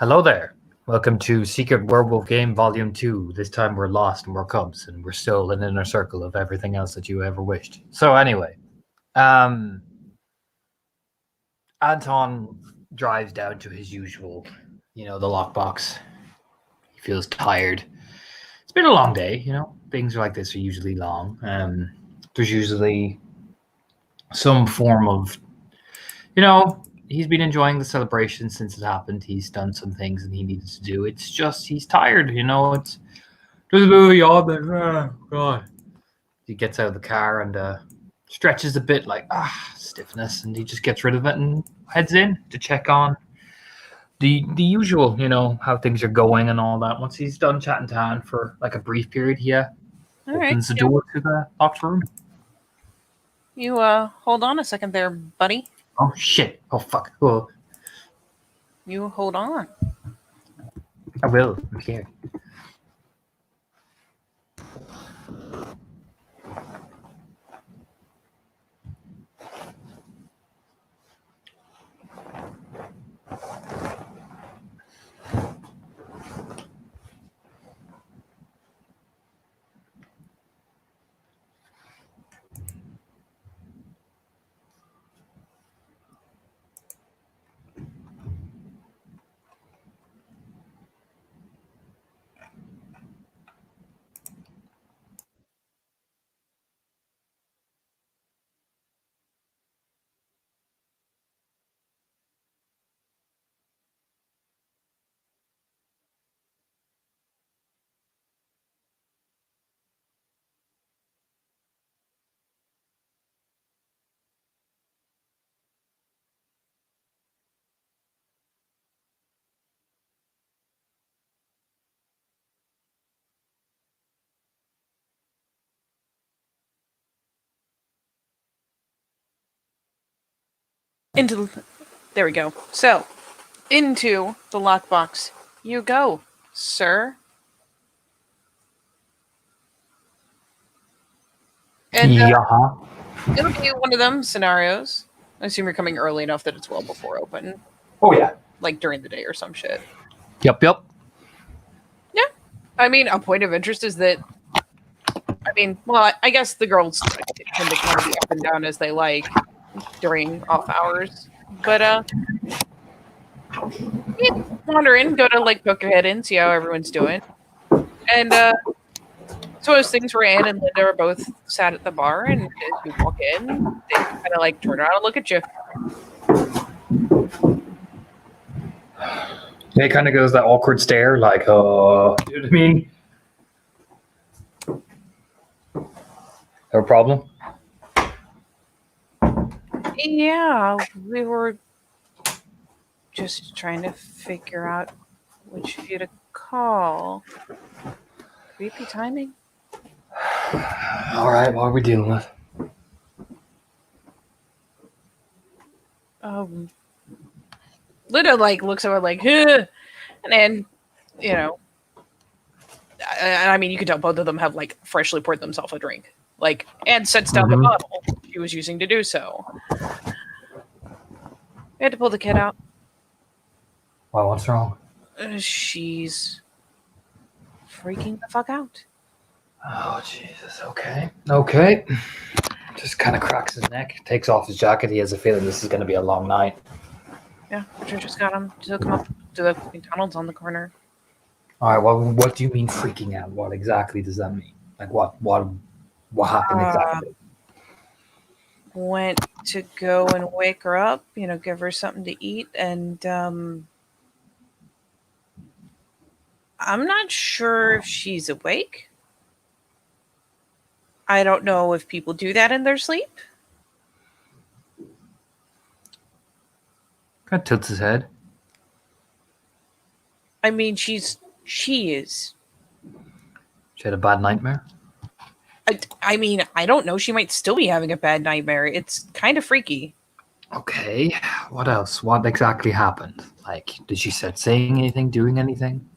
Hello there. Welcome to Secret Werewolf Game Volume 2. This time we're lost and we're cubs and we're still an inner circle of everything else that you ever wished. So anyway, Anton drives down to his usual, the lockbox. He feels tired. It's been a long day, Things like this are usually long. There's usually some form of, he's been enjoying the celebration since it happened. He's done some things and he needed to do. It's just he's tired, It's just a little yawn. Oh God. He gets out of the car and stretches a bit, like stiffness, and he just gets rid of it and heads in to check on the usual, how things are going and all that. Once he's done chatting to Anne for like a brief period, he opens the door to the locked room. You hold on a second there, buddy. Oh shit! Oh fuck! Oh. You hold on. I will. I'm here. There we go. So, into the lockbox you go, sir. And it'll be one of them scenarios. I assume you're coming early enough that it's well before open. Oh yeah. Like during the day or some shit. Yep. Yeah. I mean, a point of interest is that I guess the girls tend to kind of be up and down as they like during off hours. But you wander in, go to like poke your head in, see how everyone's doing. And so as things were, Anne and Linda are both sat at the bar, and as you walk in, they kind of like turn around and look at you. It kind of goes that awkward stare, like, you know what I mean? Have a problem? Yeah, we were just trying to figure out which of you to call. Creepy timing. All right, what are we dealing with? Linda looks over huh. And then, I mean, you can tell both of them have freshly poured themselves a drink. And sets down the bottle she was using to do so. We had to pull the kid out. Well, what's wrong? She's freaking the fuck out. Oh, Jesus. Okay. Just kind of cracks his neck, takes off his jacket. He has a feeling this is going to be a long night. Yeah, Richard just got him to come up to the McDonald's on the corner. All right, well, what do you mean freaking out? What exactly does that mean? Like, what happened exactly? Went to go and wake her up, give her something to eat, and I'm not sure if she's awake. I don't know if people do that in their sleep. Kind of tilts his head. I mean, she is. She had a bad nightmare? I mean, I don't know. She might still be having a bad nightmare. It's kind of freaky. Okay. What else? What exactly happened? Like, did she start saying anything, doing anything?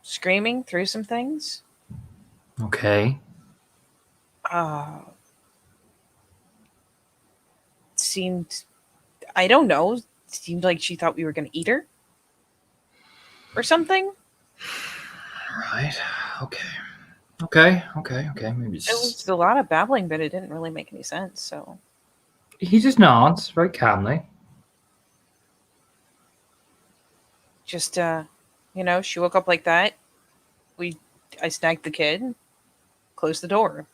Screaming through some things. Okay. Seemed I don't know. Seemed like she thought we were going to eat her or something. Right. Okay. Okay. Maybe It was a lot of babbling, but it didn't really make any sense. So he just nods very calmly. just, she woke up like that. I snagged the kid, closed the door.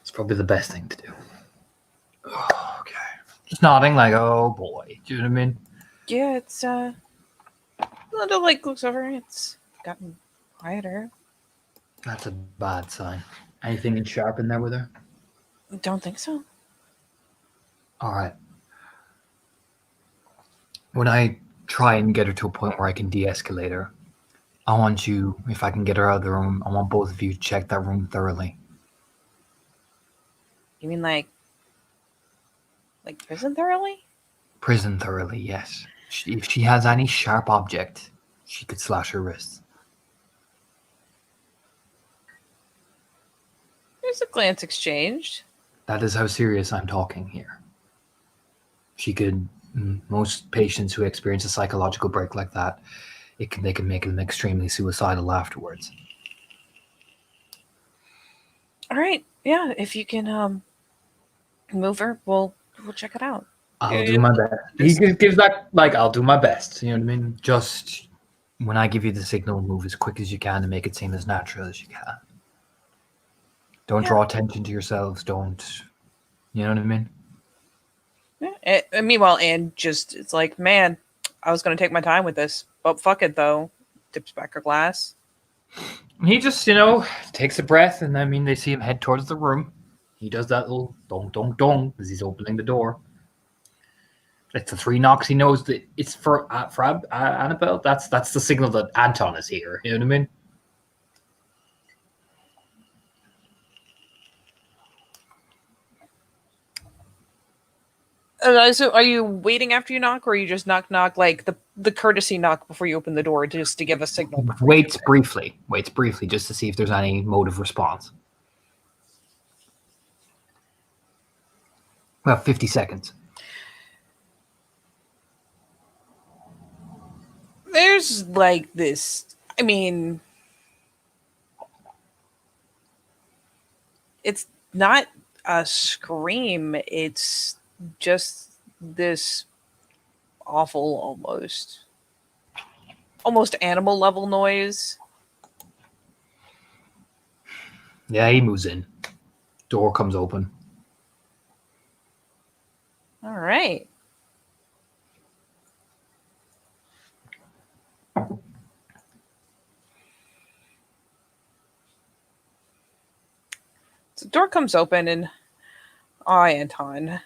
It's probably the best thing to do. Okay. Just nodding like, oh boy. Do you know what I mean? Yeah, it's, Linda, like, looks over. It's gotten quieter. That's a bad sign. Anything in sharp in there with her? Don't think so. All right. When I try and get her to a point where I can de-escalate her, I want you, if I can get her out of the room, I want both of you to check that room thoroughly. You mean like prison thoroughly? Prison thoroughly, yes. If she has any sharp object, she could slash her wrists. There's a glance exchanged. That is how serious I'm talking here. She could, most patients who experience a psychological break like that, they can make them extremely suicidal afterwards. All right, yeah. If you can move her, we'll check it out. I'll do my best. He gives that, like, I'll do my best. You know what I mean? Just when I give you the signal, move as quick as you can to make it seem as natural as you can. Don't draw attention to yourselves. Don't, you know what I mean? Yeah. And meanwhile, Anne it's like, man, I was going to take my time with this, but fuck it though. Dips back her glass. He just, takes a breath, and I mean, they see him head towards the room. He does that little dong dong dong as he's opening the door. It's the 3 knocks. He knows that it's for Annabelle. That's the signal that Anton is here. You know what I mean? So are you waiting after you knock, or are you just knock like the courtesy knock before you open the door just to give a signal? Waits briefly just to see if there's any mode of response. Well, 50 seconds. There's like this, I mean, it's not a scream, it's just this awful, almost animal level noise. Yeah, he moves in. Door comes open. All right. So the door comes open and Anton.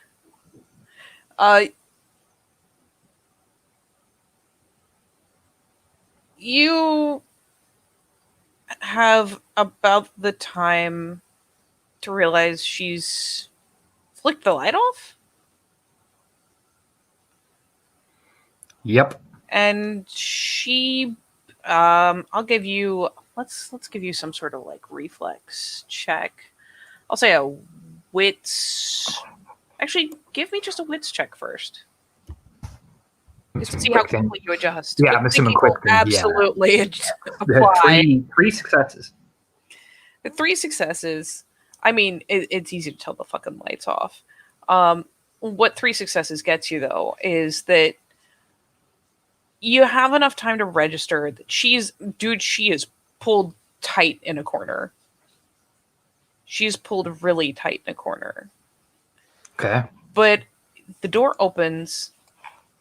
You have about the time to realize she's flicked the light off? Yep. And she I'll give you let's give you some sort of like reflex check. I'll say a wits. Actually, give me just a wits check first. Just to see how quickly you adjust. Yeah, I'm assuming quick. Absolutely apply. Three successes. The 3 successes. I mean, it's easy to tell the fucking lights off. What 3 successes gets you though is that you have enough time to register that she is pulled tight in a corner. She's pulled really tight in a corner. Okay. But the door opens,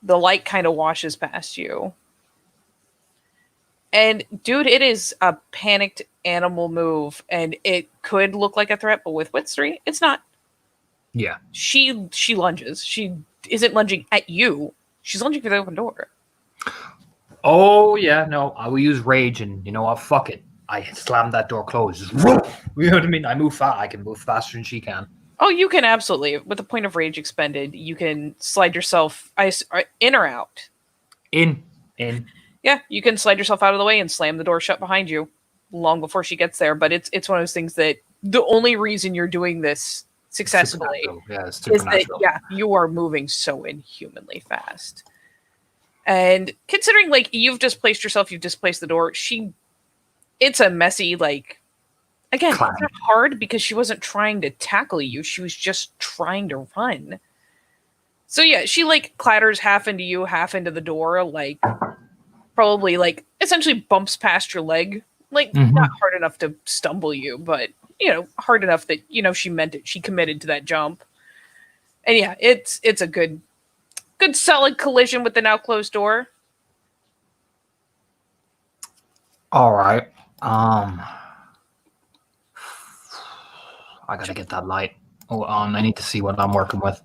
the light kind of washes past you. And dude, it is a panicked animal move, and it could look like a threat, but with Wits 3, it's not. Yeah. She lunges. She isn't lunging at you. She's lunging for the open door. Oh, yeah, no, I will use rage, and you know what? Fuck it. I slammed that door closed. Just, you know what I mean? I move fast. I can move faster than she can. Oh, you can absolutely. With the point of rage expended, you can slide yourself in or out. In. Yeah, you can slide yourself out of the way and slam the door shut behind you long before she gets there. But it's one of those things that the only reason you're doing this successfully Supernatural. Yeah, it's is that, supernatural. yeah, you are moving so inhumanly fast. And considering, like, you've displaced yourself, you've displaced the door, it's a messy, like, again, Climb. it's not hard because she wasn't trying to tackle you, she was just trying to run. So yeah, she like clatters half into you, half into the door, like probably like essentially bumps past your leg. Like not hard enough to stumble you, but hard enough that she meant it. She committed to that jump. And yeah, it's a good solid collision with the now closed door. All right. I gotta get that light on. I need to see what I'm working with.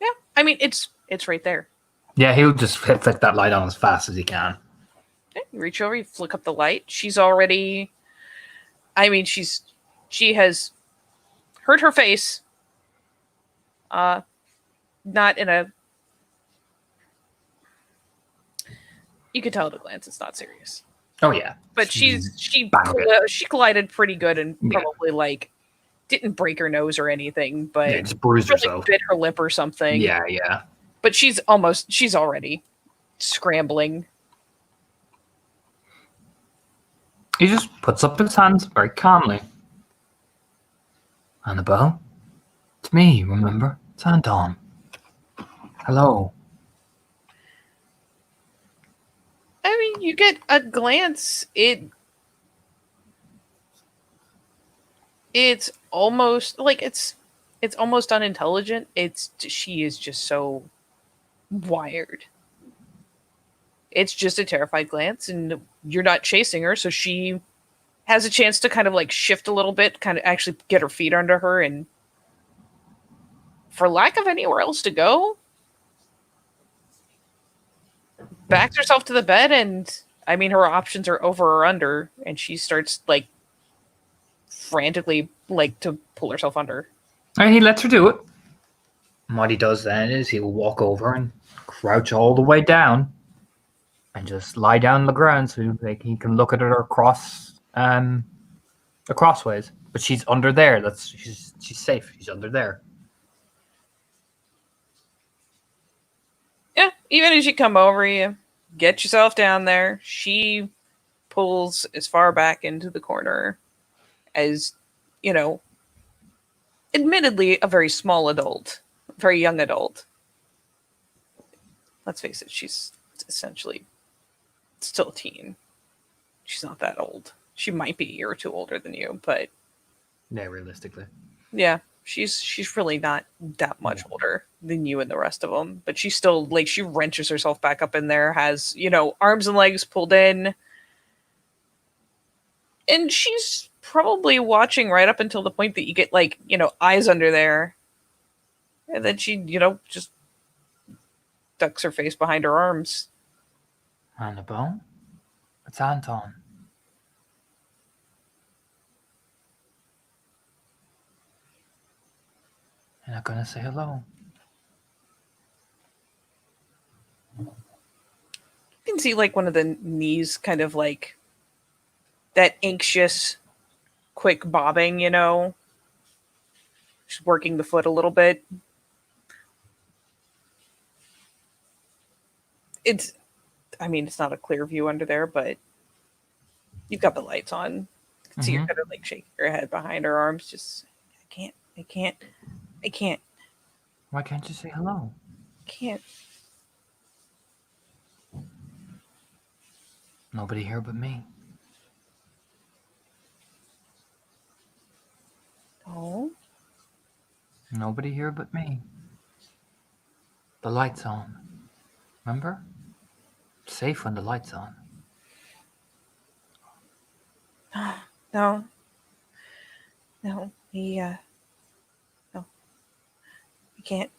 Yeah, I mean it's right there. Yeah, he'll just flick that light on as fast as he can. Okay, you reach over, you flick up the light. She's already. I mean, she has hurt her face. Not in a. You could tell at a glance it's not serious. Oh yeah, but she collided pretty good and probably like didn't break her nose or anything, but just bruised herself, bit her lip or something. Yeah. But she's already scrambling. He just puts up his hands very calmly. Annabelle, it's me. Remember, it's Anton. Hello. I mean, you get a glance. It's almost like it's almost unintelligent. She is just so wired. It's just a terrified glance, and you're not chasing her, so she has a chance to kind of like shift a little bit, kind of actually get her feet under her, and for lack of anywhere else to go, backs herself to the bed, and I mean her options are over or under, and she starts like frantically like to pull herself under. And he lets her do it. And what he does then is he'll walk over and crouch all the way down and just lie down on the ground so like he can look at her crossways. But she's under there. She's safe. She's under there. Yeah, even as you come over, you get yourself down there. She pulls as far back into the corner as, admittedly a very small adult, very young adult. Let's face it, she's essentially still a teen. She's not that old. She might be a year or two older than you, but yeah, realistically, yeah, she's really not that much older than you and the rest of them. But she's still like she wrenches herself back up in there, has arms and legs pulled in, and she's probably watching right up until the point that you get like eyes under there, and then she just ducks her face behind her arms. Annabelle, it's Anton. You're not gonna say hello. You can see like one of the knees kind of like that anxious quick bobbing, She's working the foot a little bit. It's not a clear view under there, but you've got the lights on. You can see her kind of like shaking her head behind her arms. Just, I can't. Why can't you say hello? I can't. Nobody here but me. Oh. Nobody here but me. The light's on. Remember? Safe when the light's on. No. He, no. I can't.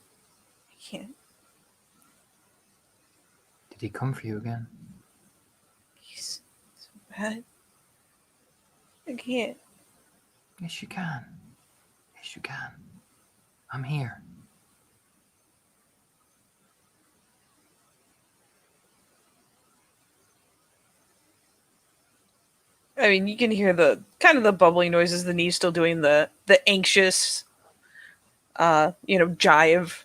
Did he come for you again? He's so bad. I can't. Yes, you can. Yes, you can. I'm here. I mean, you can hear the kind of the bubbling noises, the knees still doing the anxious jive.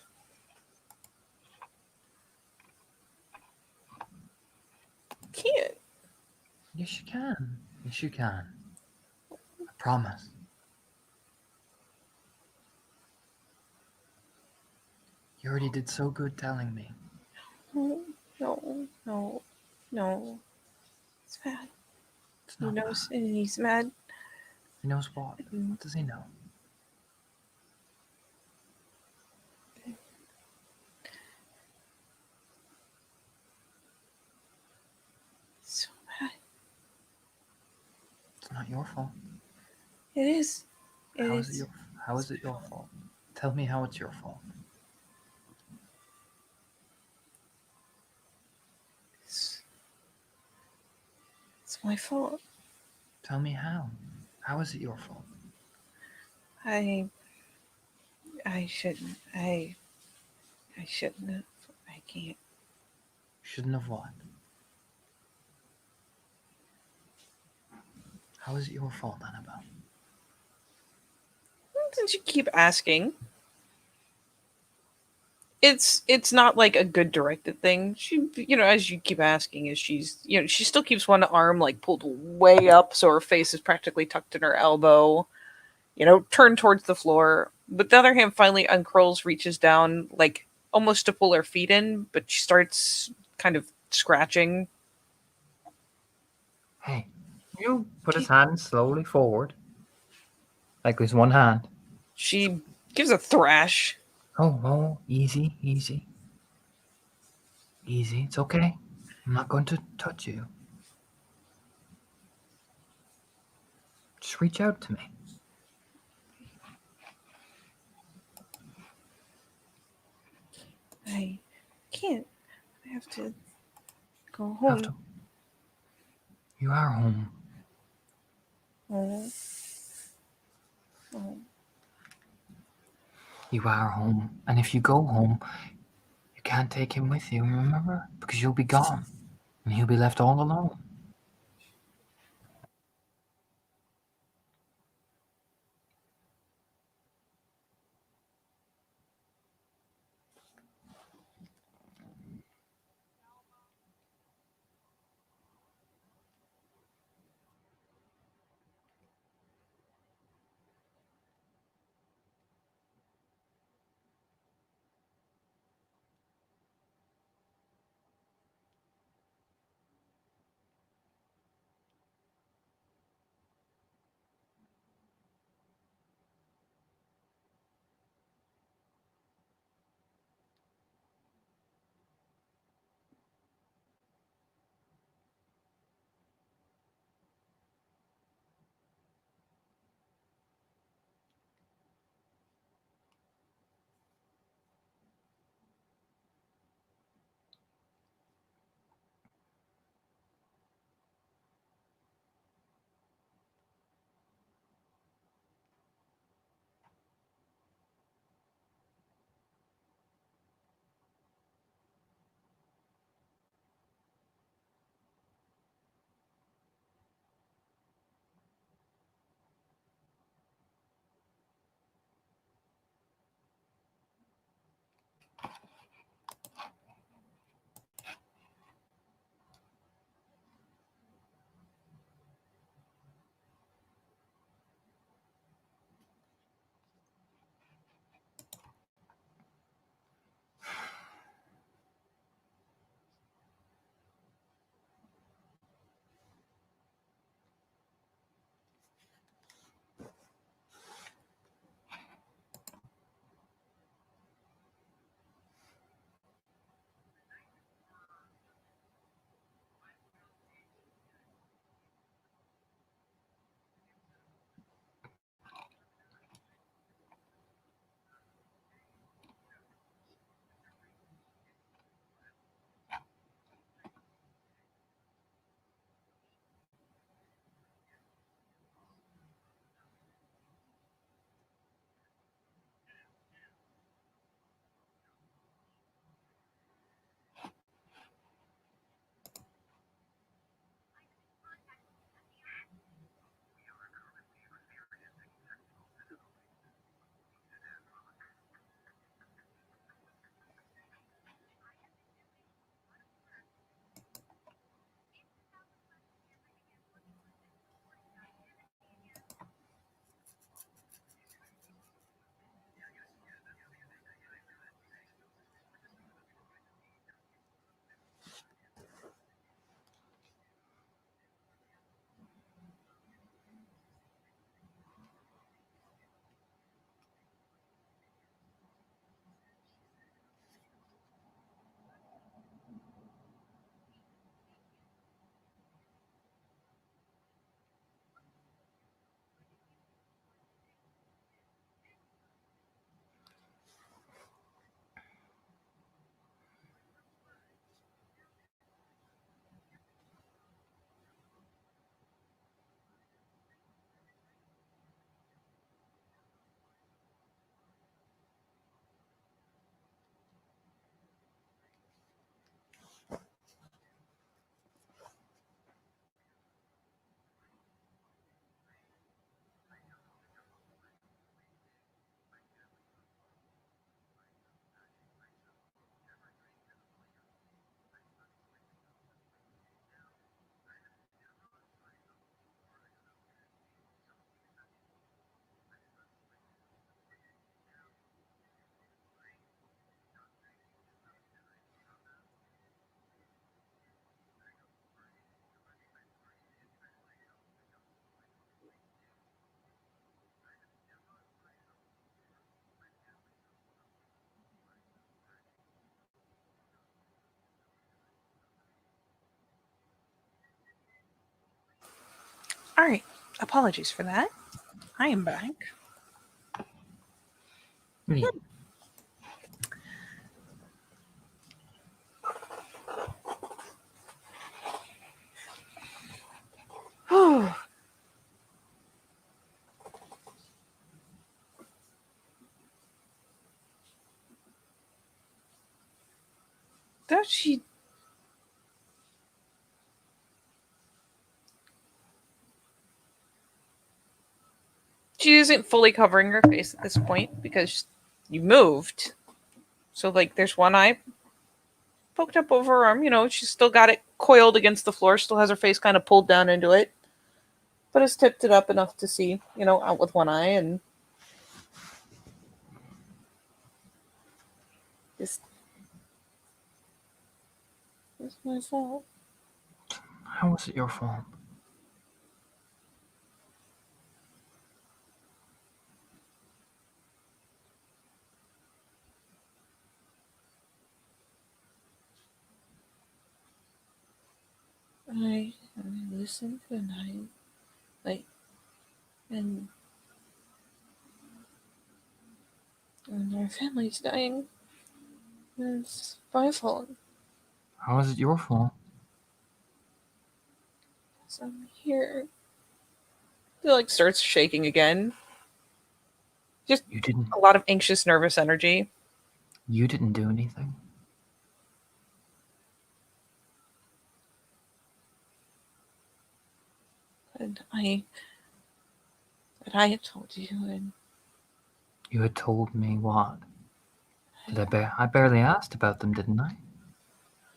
Can't. Yes, you can. Yes, you can. I promise. You already did so good telling me. No, no, no, no. It's bad. It's He not knows, bad. and he's mad. He knows what? And What does he know? so bad. It's not your fault. It is. It How is it is. how is it your fault? Tell me how it's your fault. It's, it's my fault. Tell me how. How is it your fault? I I shouldn't. I shouldn't have. I can't. Shouldn't have what? How is it your fault, Annabelle? Since you keep asking, it's not like a good directed thing. She, as you keep asking, is she still keeps one arm like pulled way up, so her face is practically tucked in her elbow. Turned towards the floor. But the other hand finally uncurls, reaches down, like almost to pull her feet in, but she starts kind of scratching. Hey, you put his hand slowly forward. Like with one hand. She gives a thrash. Oh, easy, easy. Easy, it's okay. I'm not going to touch you. Just reach out to me. I can't. I have to go You have home. to. You are home. Oh. Oh. You are home. And if you go home, you can't take him with you, remember? Because you'll be gone. And he'll be left all alone. All right. Apologies for that. I am back. Me. Does she? She isn't fully covering her face at this point because you moved. So, like, there's one eye poked up over her arm. You know, she's still got it coiled against the floor, still has her face kind of pulled down into it, but has tipped it up enough to see, you know, out with one eye and just. It's my fault. How was it your fault? I listened and and our family's dying. It's my fault. How was it your fault? So I'm here. He like starts shaking again. Just You didn't. a lot of anxious, nervous energy. You didn't do anything. And I had told you, and You had told me what? I barely asked about them, didn't I?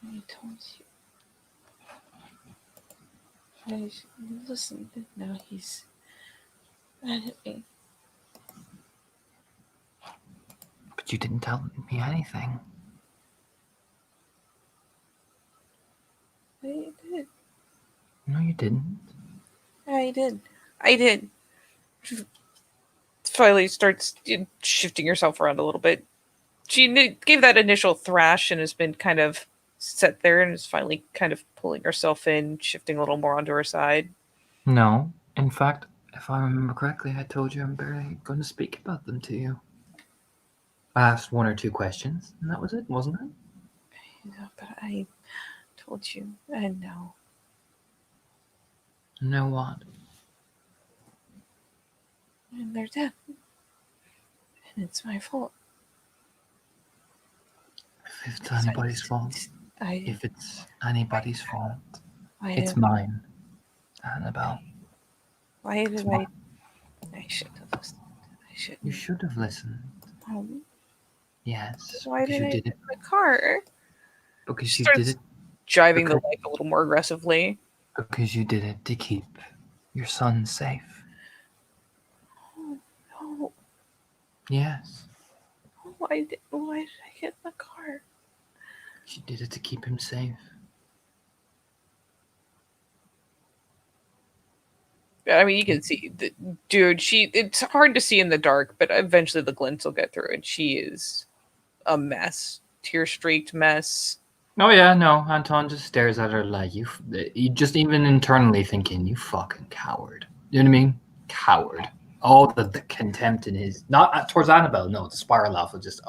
I told you. I listened, and now he's mad at me. But you didn't tell me anything. I did. No, you didn't. I did. Finally starts shifting herself around a little bit. She gave that initial thrash and has been kind of set there and is finally kind of pulling herself in, shifting a little more onto her side. No. In fact, if I remember correctly, I told you I'm barely going to speak about them to you. I asked one or two questions, and that was it, wasn't it? Yeah, but I told you, and now. Now what? And they're dead. And it's my fault. If it's anybody's fault, it's mine, Annabelle. Why did I shouldn't have listened. You should have listened. Yes. Why did I did get in the car? Because you Starts did it. Driving the bike a little more aggressively. Because you did it to keep your son safe. Oh, no. Yes. Why did I get in the car? She did it to keep him safe. I mean, you can see, dude, it's hard to see in the dark, but eventually the glints will get through it. She is a mess. Tear-streaked mess. Oh yeah, no. Anton just stares at her like, you just even internally thinking, you fucking coward. You know what I mean? Coward. All the contempt in his, not towards Annabelle, no, the spiral off of just,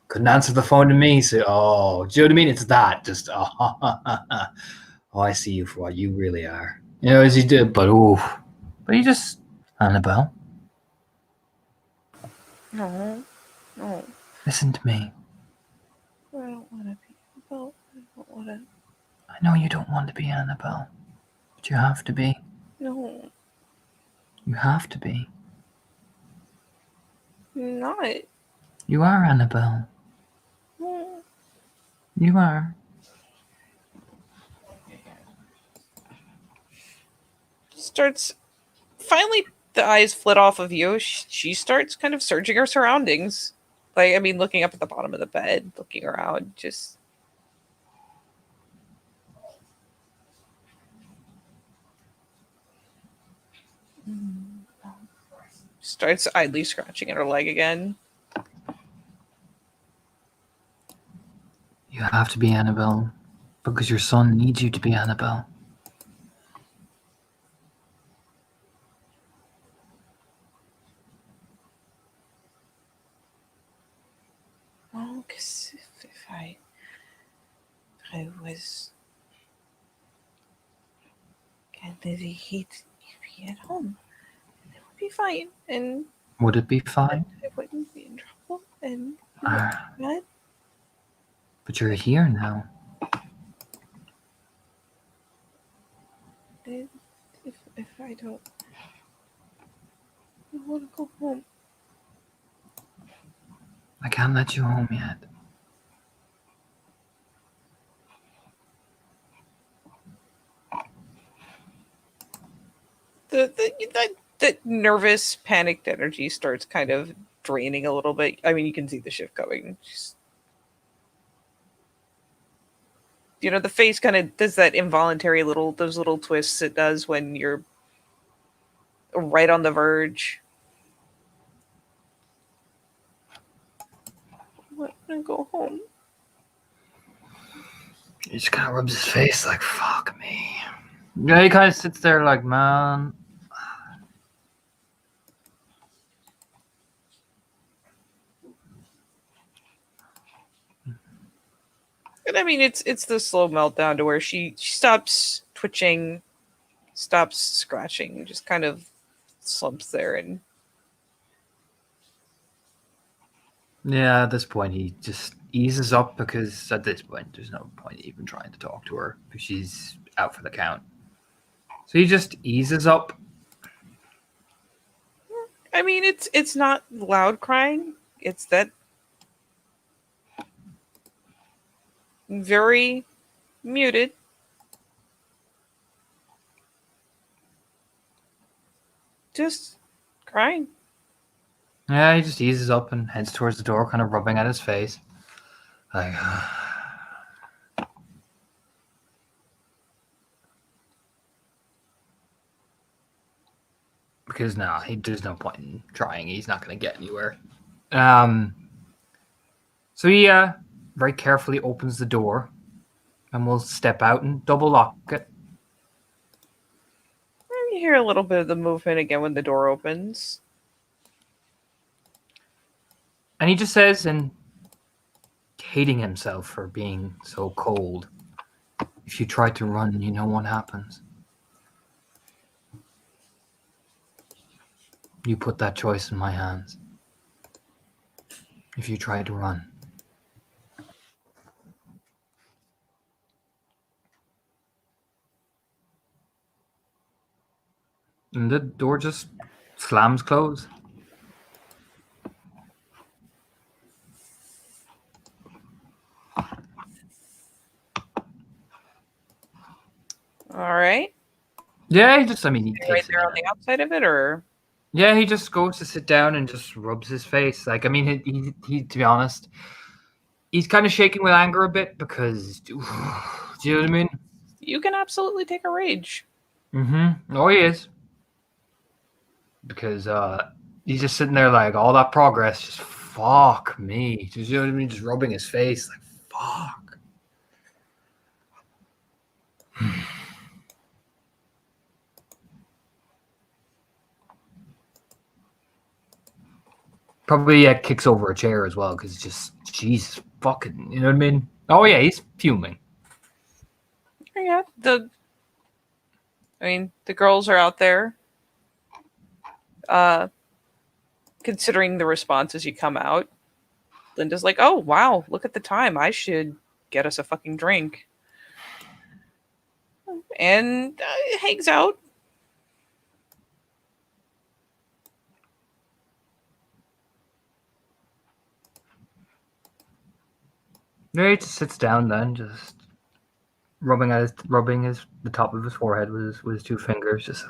couldn't answer the phone to me, so, do you know what I mean? It's that, just, I see you for what you really are. You know, as he did, but you just, Annabelle. No. Listen to me. I don't want to be Annabelle. I don't want to. I know you don't want to be Annabelle, but you have to be. No. You have to be. Not. You are Annabelle. No. You are. Finally, the eyes flit off of you. She starts kind of searching her surroundings. Like, I mean, looking up at the bottom of the bed, looking around, just. Starts idly scratching at her leg again. You have to be Annabelle, because your son needs you to be Annabelle. I was. And he'd be at home. It would be fine. And Would it be fine? I wouldn't be in trouble. And Uh, what? but you're here now. If I don't. I want to go home. I can't let you home yet. The nervous, panicked energy starts kind of draining a little bit. I mean, you can see the shift coming. The face kind of does that involuntary those little twists it does when you're right on the verge. I want to go home. He just kind of rubs his face like, fuck me. Yeah, he kind of sits there like, man. And I mean, it's the slow meltdown to where she stops twitching, stops scratching, just kind of slumps there. And Yeah, at this point, he just eases up because at this point, there's no point even trying to talk to her because she's out for the count. So he just eases up. I mean, it's not loud crying. It's that very muted. Just crying. Yeah, he just eases up and heads towards the door, kind of rubbing at his face. Like, because no, there's no point in trying. He's not going to get anywhere. So he very carefully opens the door and we'll step out and double lock it. And you hear a little bit of the movement again when the door opens. And he just says, and hating himself for being so cold, if you try to run, you know what happens. You put that choice in my hands. If you try to run. And the door just slams closed. All right. Yeah, he takes Right it there on the outside of it, or yeah, he just goes to sit down and just rubs his face. Like, I mean, he to be honest, he's kind of shaking with anger a bit because, do you know what I mean? you can absolutely take a rage. Mm-hmm. Oh, he is. Because he's just sitting there like, all that progress, just fuck me. Do you know what I mean? Just rubbing his face like, fuck. Probably kicks over a chair as well because it's just, Jesus fucking, you know what I mean? Oh, yeah, he's fuming. Yeah, the girls are out there. Considering the response as you come out, Linda's like, "Oh wow, look at the time. I should get us a fucking drink." And hangs out. Yeah, he just sits down then, just rubbing the top of his forehead with his two fingers, just.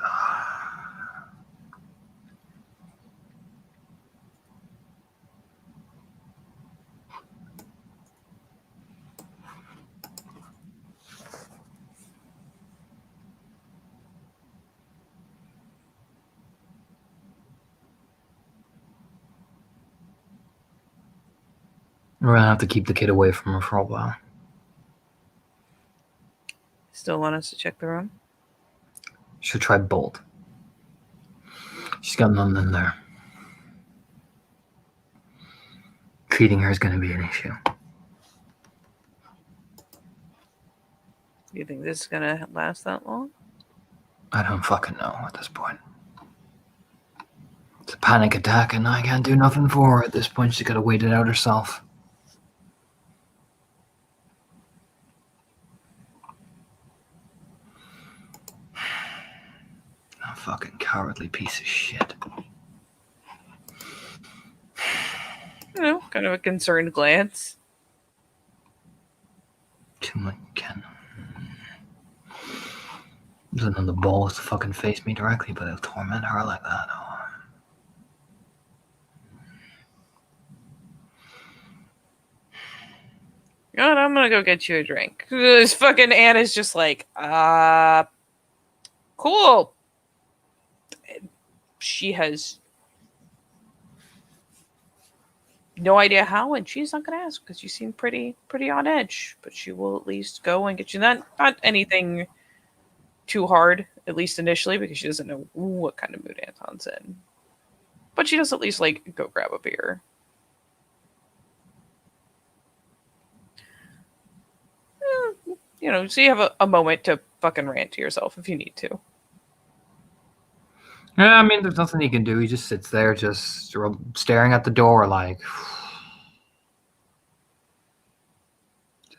We're gonna have to keep the kid away from her for a while. Still want us to check the room? Should try Bolt. She's got none in there. Treating her is gonna be an issue. Do you think this is gonna last that long? I don't fucking know at this point. It's a panic attack, and I can't do nothing for her at this point. She's got to wait it out herself. A fucking cowardly piece of shit. You know, kind of a concerned glance. Ken. Doesn't have the balls to fucking face me directly, but he'll torment her like that. Oh. You know what? I'm gonna go get you a drink. This fucking Anna's just like, cool. She has no idea how, and she's not gonna ask because you seem pretty on edge. But she will at least go and get you not anything too hard, at least initially, because she doesn't know what kind of mood Anton's in. But she does at least like go grab a beer. You know, so you have a moment to fucking rant to yourself if you need to. Yeah, I mean, there's nothing he can do. He just sits there, just staring at the door, like,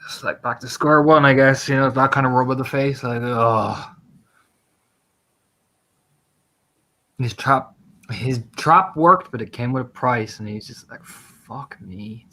just like back to square one, I guess. You know, that kind of rub of the face, like, oh. His trap worked, but it came with a price, and he's just like, fuck me.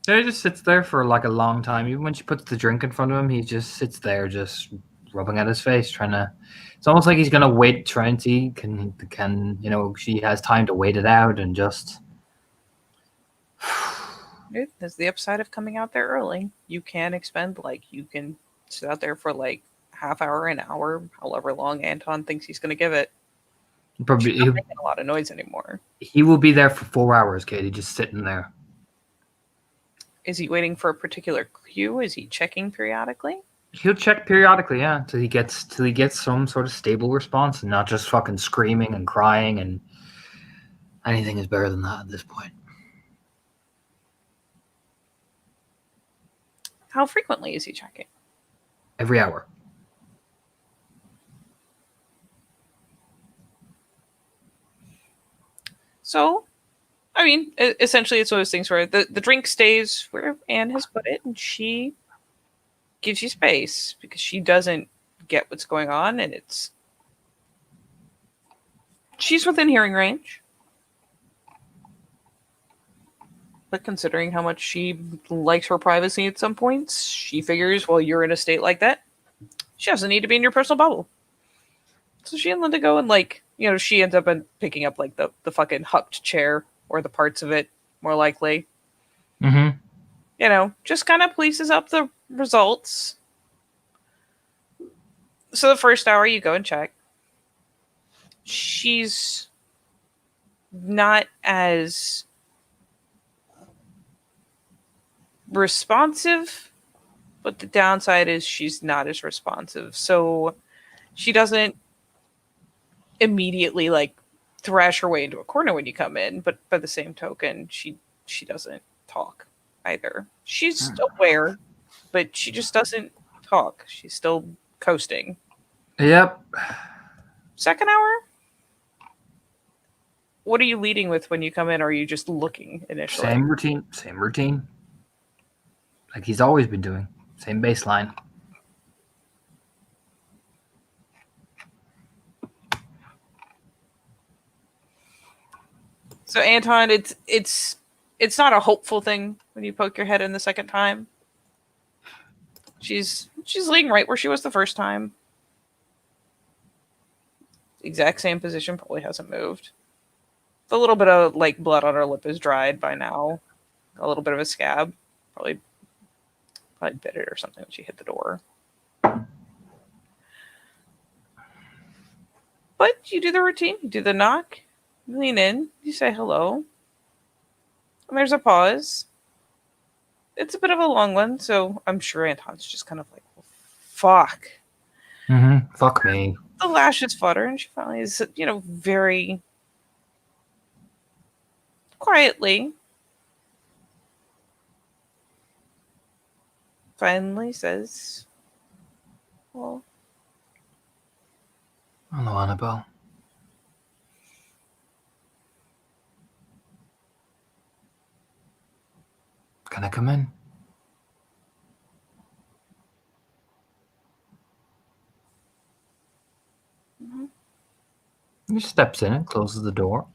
Yeah, he just sits there for like a long time. Even when she puts the drink in front of him, he just sits there, just rubbing at his face, trying to. It's almost like he's gonna wait, trying to see can she has time to wait it out and just. There's the upside of coming out there early. You can you can sit out there for like half hour, an hour, however long Anton thinks he's gonna give it. Probably She's not making a lot of noise anymore. He will be there for 4 hours, Katie, just sitting there. Is he waiting for a particular cue? Is he checking periodically? He'll check periodically, yeah, till he gets some sort of stable response and not just fucking screaming and crying, and anything is better than that at this point. How frequently is he checking? Every hour. So, I mean, essentially it's one of those things where the drink stays where Anne has put it, and she gives you space because she doesn't get what's going on, and she's within hearing range. But considering how much she likes her privacy at some points, she figures, well, you're in a state like that, she doesn't need to be in your personal bubble. So she and Linda go and she ends up picking up like the fucking hucked chair or the parts of it, more likely. Mm-hmm. Just kind of polices up the results. So the first hour you go and check. She's not as responsive, but the downside is she's not as responsive. So she doesn't immediately thrash her way into a corner when you come in, but by the same token, she doesn't talk either. She's aware, but she just doesn't talk. She's still coasting. Yep. Second hour? What are you leading with when you come in, or are you just looking initially? Same routine. Like he's always been doing. Same baseline. So Anton, it's not a hopeful thing when you poke your head in the second time. She's laying right where she was the first time. Exact same position, probably hasn't moved. A little bit of blood on her lip is dried by now. A little bit of a scab. Probably bit it or something when she hit the door. But you do the routine. You do the knock. You lean in. You say hello. And there's a pause. It's a bit of a long one, so I'm sure Anton's just kind of like, well, fuck. Mm-hmm. Fuck me. the lashes flutter, and she finally is, very quietly, finally says, "Well, Hello, Annabelle. Can I come in? mhm. He steps in and closes the door.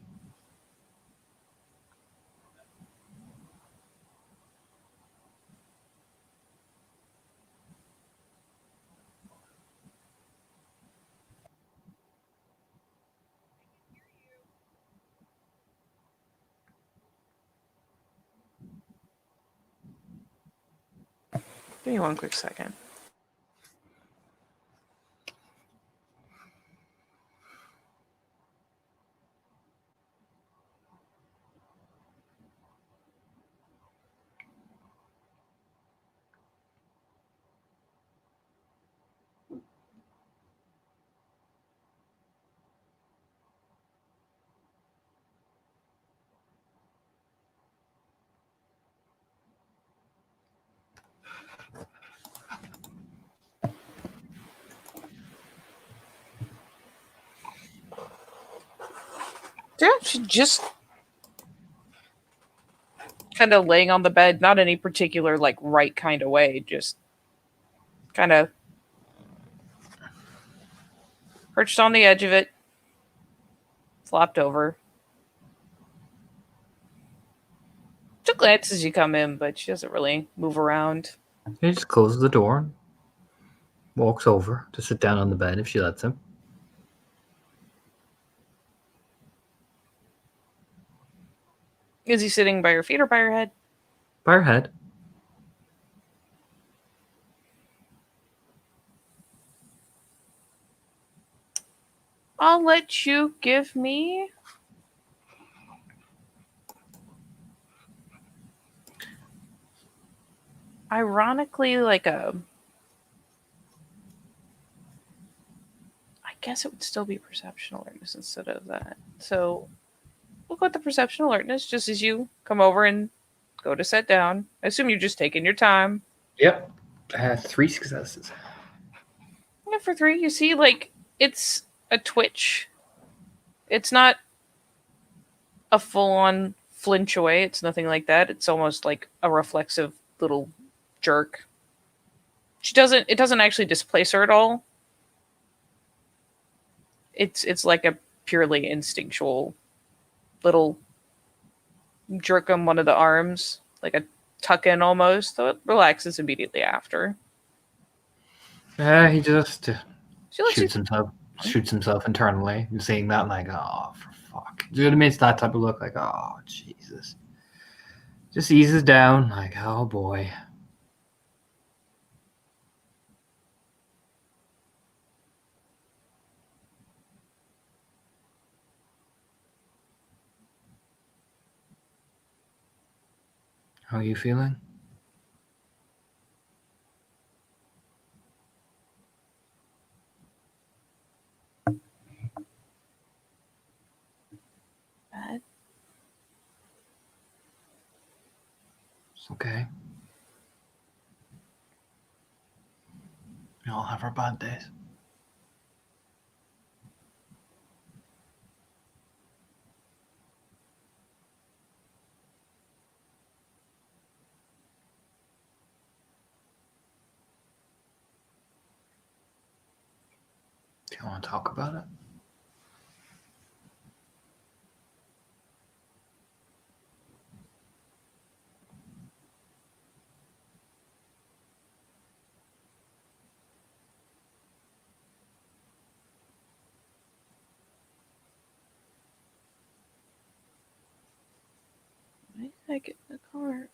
Give me one quick second." Yeah, she just kind of laying on the bed, not any particular like right kind of way, just kind of perched on the edge of it, flopped over. She'll glance as you come in, but she doesn't really move around. He just closes the door and walks over to sit down on the bed if she lets him. Is he sitting by your feet or by your head? By her head. I'll let you give me. Ironically, like I guess it would still be perception alertness instead of that. So we'll go with the perception alertness just as you come over and go to sit down. I assume you're just taking your time. Yep. I had 3 successes. Yeah, for 3, you see, like, it's a twitch. It's not a full on flinch away. It's nothing like that. It's almost like a reflexive little jerk. It doesn't actually displace her at all. It's like a purely instinctual little jerk on one of the arms, like a tuck in almost, so it relaxes immediately after. Yeah, he just She lets you. shoots himself internally, and seeing that, like, oh, for fuck. Do you know what I mean? It's that type of look, like, oh, Jesus. Just eases down, like, oh boy. How are you feeling? Bad. It's okay. We all have our bad days. Do you want to talk about it? Why did I get in the car?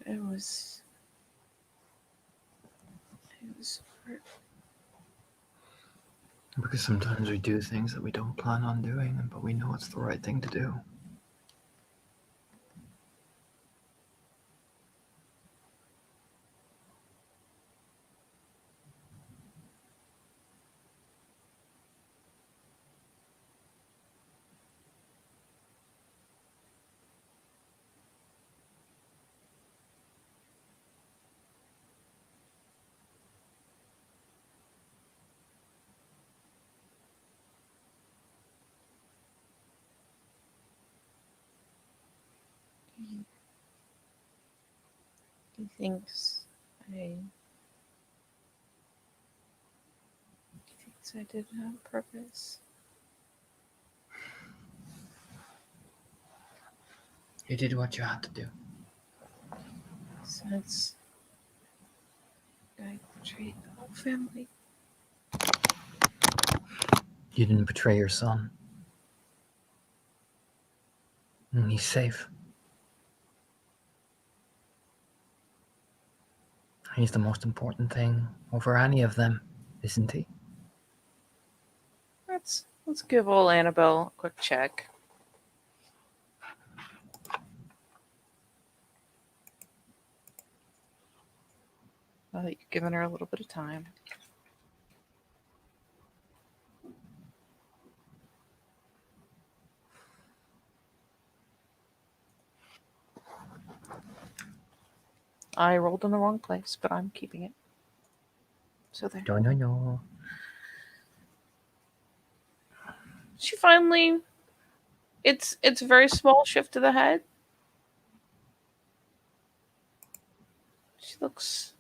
It was. It was. Because sometimes we do things that we don't plan on doing, but we know it's the right thing to do. He thinks I did it on purpose. You did what you had to do. Since I betrayed the whole family. You didn't betray your son. And he's safe. He's the most important thing over any of them, isn't he? Let's give old Annabelle a quick check. Now that you've given her a little bit of time. I rolled in the wrong place, but I'm keeping it. So there. No. She finally. It's a very small shift to the head. She looks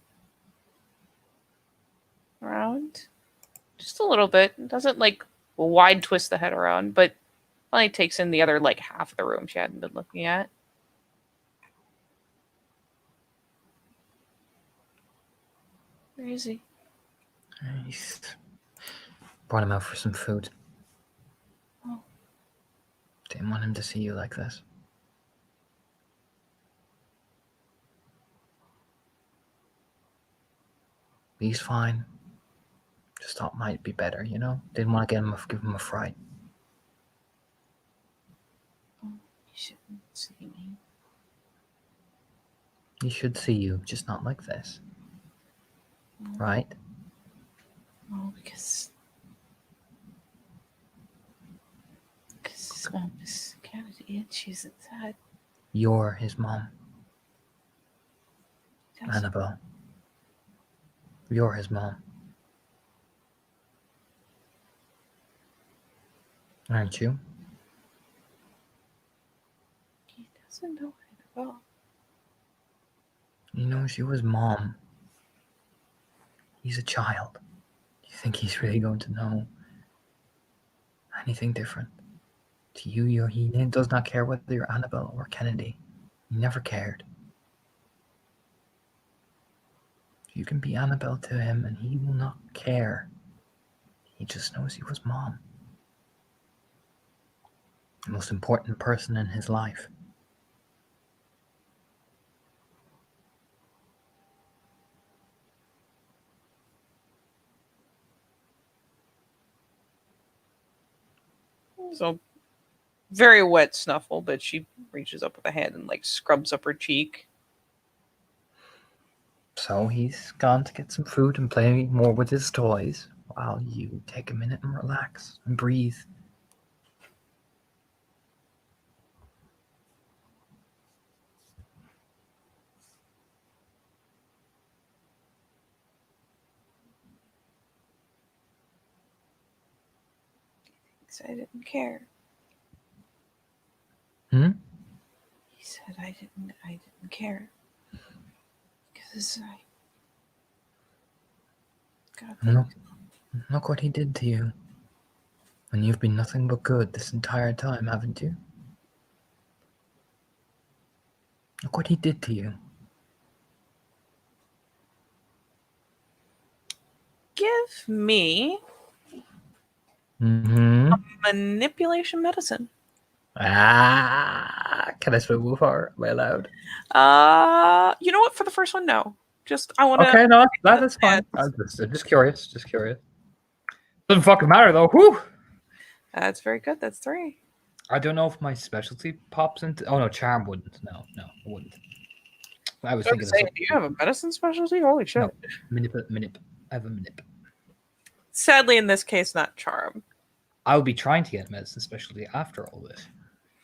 around just a little bit. Doesn't like wide twist the head around, but only takes in the other like half of the room she hadn't been looking at. Where is he? He's brought him out for some food. Oh. Didn't want him to see you like this. He's fine. Just thought might be better, you know? Didn't want to give him a fright. Oh, you shouldn't see me. He should see you, just not like this. Right? Oh, because his mom is Kennedy and she's inside. You're his mom, Yes. Annabelle. You're his mom. Aren't you? He doesn't know Annabelle. He knows you as mom. He's a child. Do you think he's really going to know anything different? To you, he does not care whether you're Annabelle or Kennedy. He never cared. You can be Annabelle to him and he will not care. He just knows you as mom. The most important person in his life. So very wet snuffle, but she reaches up with a hand and like scrubs up her cheek. So he's gone to get some food and play more with his toys while you take a minute and relax and breathe. He said I didn't care. Hmm? He said I didn't care. Because I got Look what he did to you. And you've been nothing but good this entire time, haven't you? Look what he did to you. Give me Mm-hmm. manipulation medicine. Can I swim with her? Am I allowed? You know what? For the first one, no. Just I want to. Okay, no, that is fine. I'm just curious. Just curious. Doesn't fucking matter though. Whew. That's very good. That's 3. I don't know if my specialty pops into. Oh no, charm wouldn't. No, it wouldn't. I was thinking. Do you have a medicine specialty? Holy shit! No. Manip. I have a manip. Sadly, in this case, not charm. I will be trying to get a medicine specialty after all this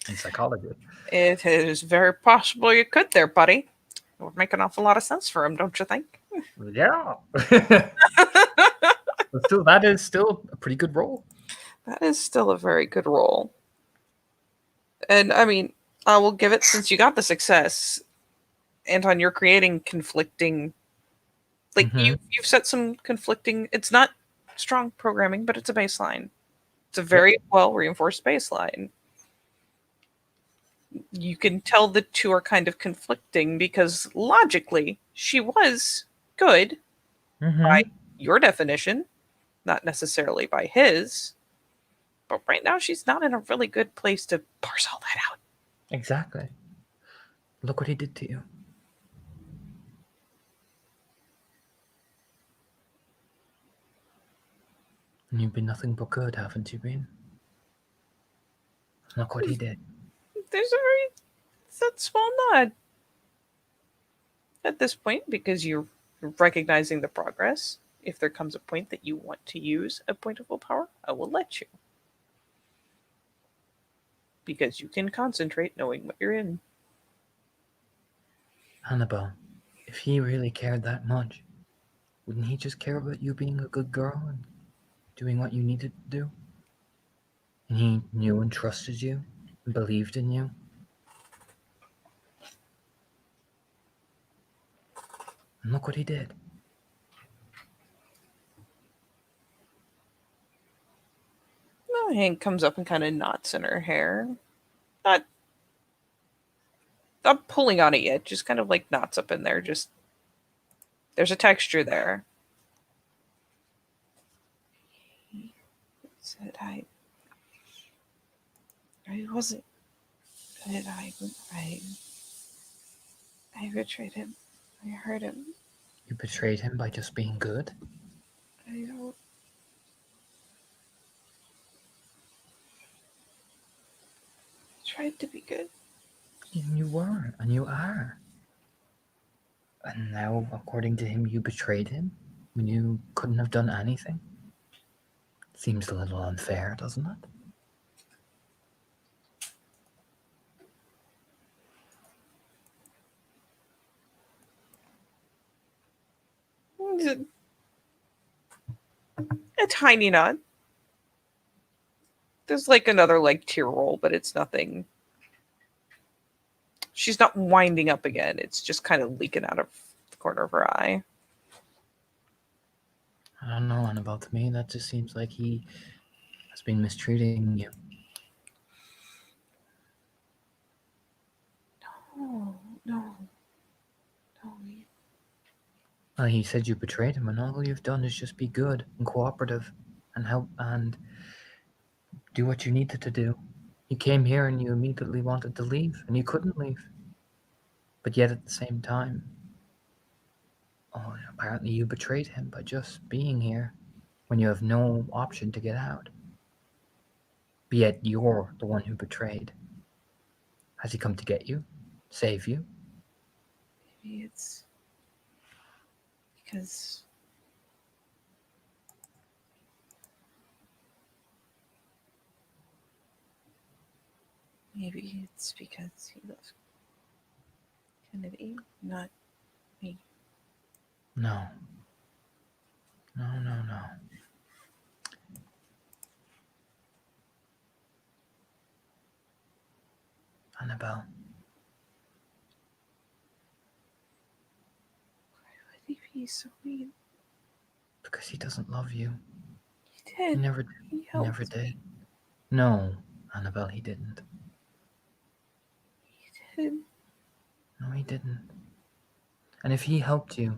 in psychology. It is very possible you could, there, buddy. It would make an awful lot of sense for him, don't you think? Yeah. But still, that is still a pretty good roll. That is still a very good roll. And I mean, I will give it, since you got the success, Anton, you're creating conflicting. Like Mhm. you've set some conflicting. It's not strong programming, but it's a baseline. It's a very well reinforced baseline. You can tell the two are kind of conflicting because logically she was good by Mhm. your definition, not necessarily by his. But right now she's not in a really good place to parse all that out. Exactly. Look what he did to you. And you've been nothing but good, haven't you been? Look what he did. There's a very that small nod at this point because you're recognizing the progress. If there comes a point that you want to use a point of willpower, I will let you. Because you can concentrate knowing what you're in. Annabelle, if he really cared that much, wouldn't he just care about you being a good girl and doing what you needed to do? And he knew and trusted you and believed in you. And look what he did. No, Hank comes up and kind of knots in her hair. Not not pulling on it yet, just kind of like knots up in there. Just there's a texture there. He said I wasn't good. I betrayed him. I hurt him. You betrayed him by just being good? I don't. I tried to be good. And you were, and you are. And now, according to him, you betrayed him when you couldn't have done anything? Seems a little unfair, doesn't it? A tiny nod. There's like another like tear roll, but it's nothing. She's not winding up again. It's just kind of leaking out of the corner of her eye. I don't know, Annabelle, to me, that just seems like he has been mistreating you. No, no, no. Well, he said you betrayed him, and all you've done is just be good and cooperative and help and do what you needed to do. You came here and you immediately wanted to leave, and you couldn't leave. But yet at the same time, apparently you betrayed him by just being here when you have no option to get out. But yet you're the one who betrayed. Has he come to get you? Save you? Maybe it's because maybe it's because he loves Kennedy, not me. No. No, no, no. Annabelle, Why would he be so mean? because he doesn't love you. He He did. never, He he never helped did. me. No, Annabelle, he didn't. He did. No, he didn't. And if he helped you,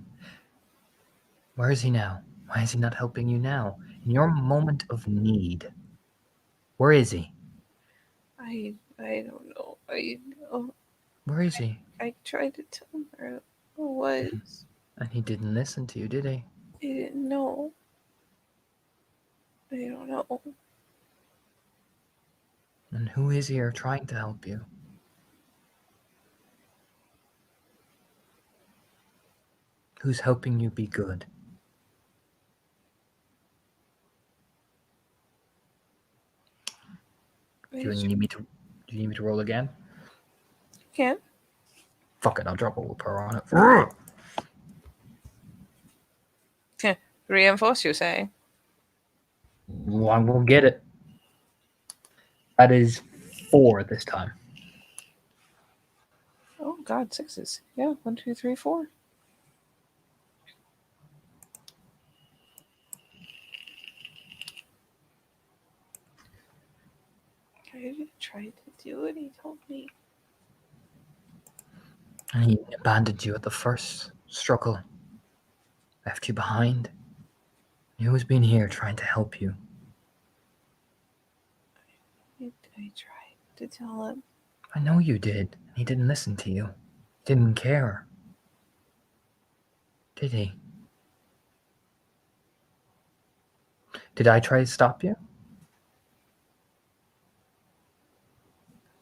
where is he now? Why is he not helping you now? In your moment of need, where is he? I don't know. Where is he? I tried to tell her who it was. And he didn't listen to you, did he? I didn't know. I don't know. And who is here trying to help you? Who's helping you be good? Do you need me to? Do you need me to roll again? Can. Fuck it, I'll drop a willpower on it. Reinforce, you say? Well, we'll get it. That is 4 this time. God, sixes. Yeah, 1, 2, 3, 4. I tried to do it. He told me. And he abandoned you at the first struggle, left you behind. He was been here trying to help you. I tried to tell him. I know you did. He didn't listen to you. Didn't care. Did he? Did I try to stop you?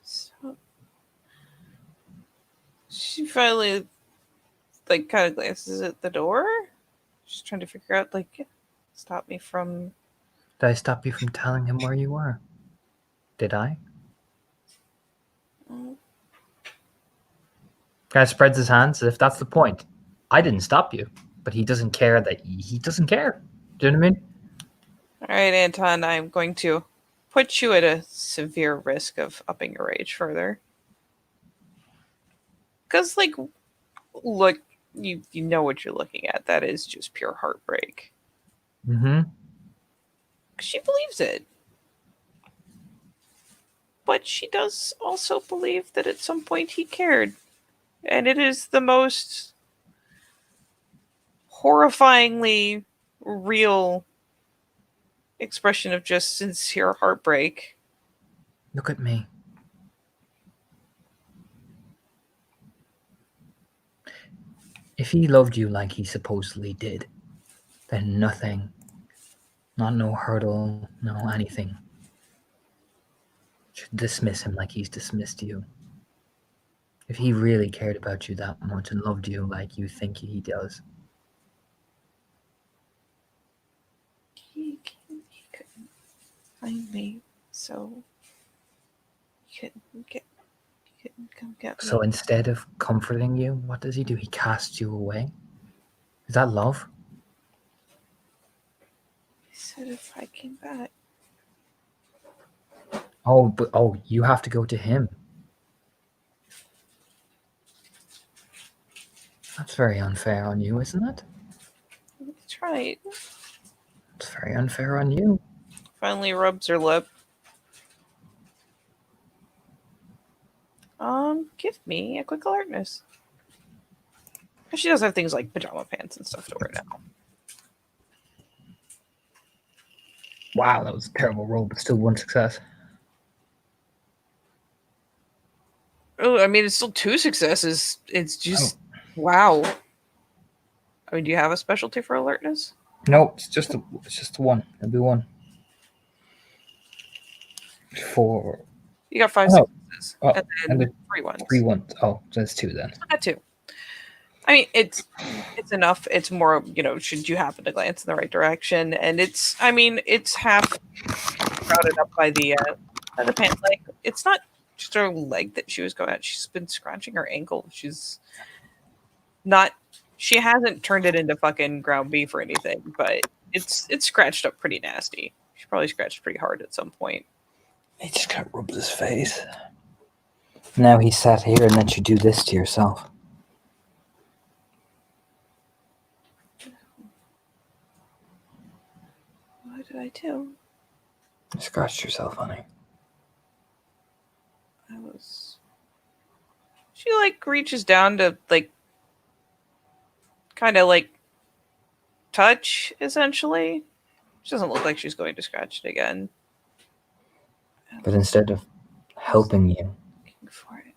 So she finally, like, kind of glances at the door. She's trying to figure out, like, stop me from. Did I stop you from telling him where you were? Did I? Mm, Guy spreads his hands as if that's the point. I didn't stop you, but he doesn't care that he doesn't care. Do you know what I mean? All right, Anton, I'm going to put you at a severe risk of upping your rage further. Because, like, look, you know what you're looking at. That is just pure heartbreak. Mm-hmm. She believes it. But she does also believe that at some point he cared. And it is the most horrifyingly real expression of just sincere heartbreak. Look at me. If he loved you like he supposedly did, then nothing, not no hurdle, no anything, should dismiss him like he's dismissed you. If he really cared about you that much and loved you like you think he does, He couldn't find me, so he couldn't come get me. so instead of comforting you, what does he do? He casts you away? Is that love? He said if I came back. Oh, but you have to go to him. That's very unfair on you, isn't it? That's right. It's very unfair on you. Finally rubs her lip. Give me a quick alertness. She does have things like pajama pants and stuff to wear now. Wow, that was a terrible roll, but still one success. Oh, I mean, it's still 2 successes. It's just wow. I mean, do you have a specialty for alertness? No, it's just one. It'll be one. 4. You got 5 Oh. successes, Oh, and then and 3 ones. 3 ones. Oh, so that's 2 then. I got 2. I mean, it's enough. It's more, should you happen to glance in the right direction, and it's half crowded up by the pant leg. It's not just her leg that she was going at. She's been scratching her ankle. She hasn't turned it into fucking ground beef or anything, but it's scratched up pretty nasty. She probably scratched pretty hard at some point. He just kind of rubs his face. Now he sat here and let you do this to yourself. What did I do? You scratched yourself, honey. She reaches down to kind of touch, essentially. She doesn't look like she's going to scratch it again. But instead of helping you, Looking for it.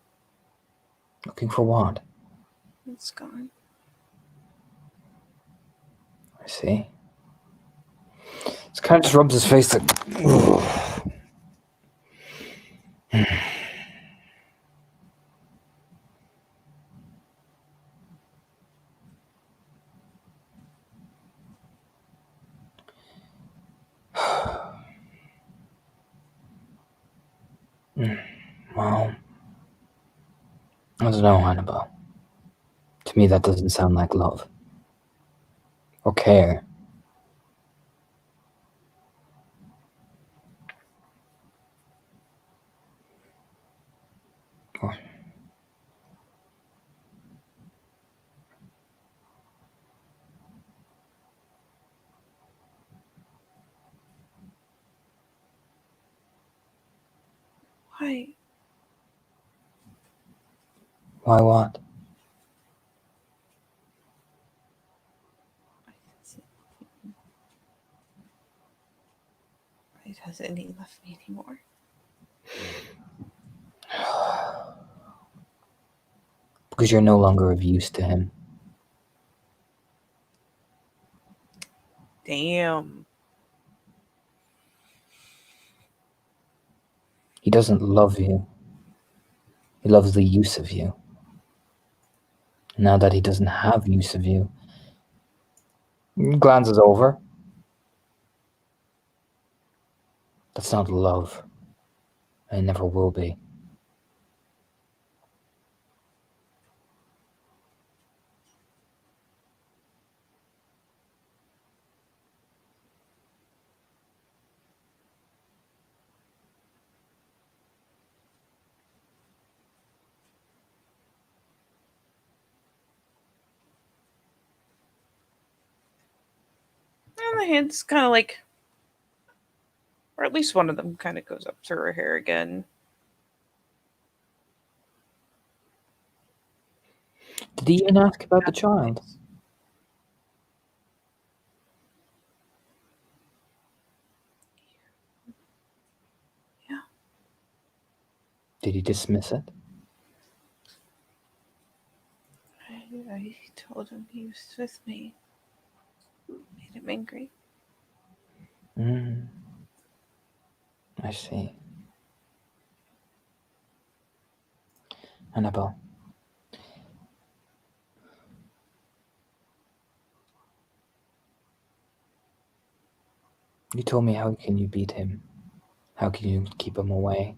looking for what? It's gone. I see. It's kind of just rubs his face like. Well, I don't know, Annabelle. To me, that doesn't sound like love. Or care. Why? Why what? Why doesn't he love me anymore? Because you're no longer of use to him. Damn. He doesn't love you. He loves the use of you. Now that he doesn't have use of you, he glances over. That's not love. And it never will be. And the hands kind of like, or at least one of them kind of goes up through her hair again. Did he even ask about the child? Yeah. Did he dismiss it? I told him he was with me. Made him angry. I see. Annabelle. You told me how can you beat him? How can you keep him away?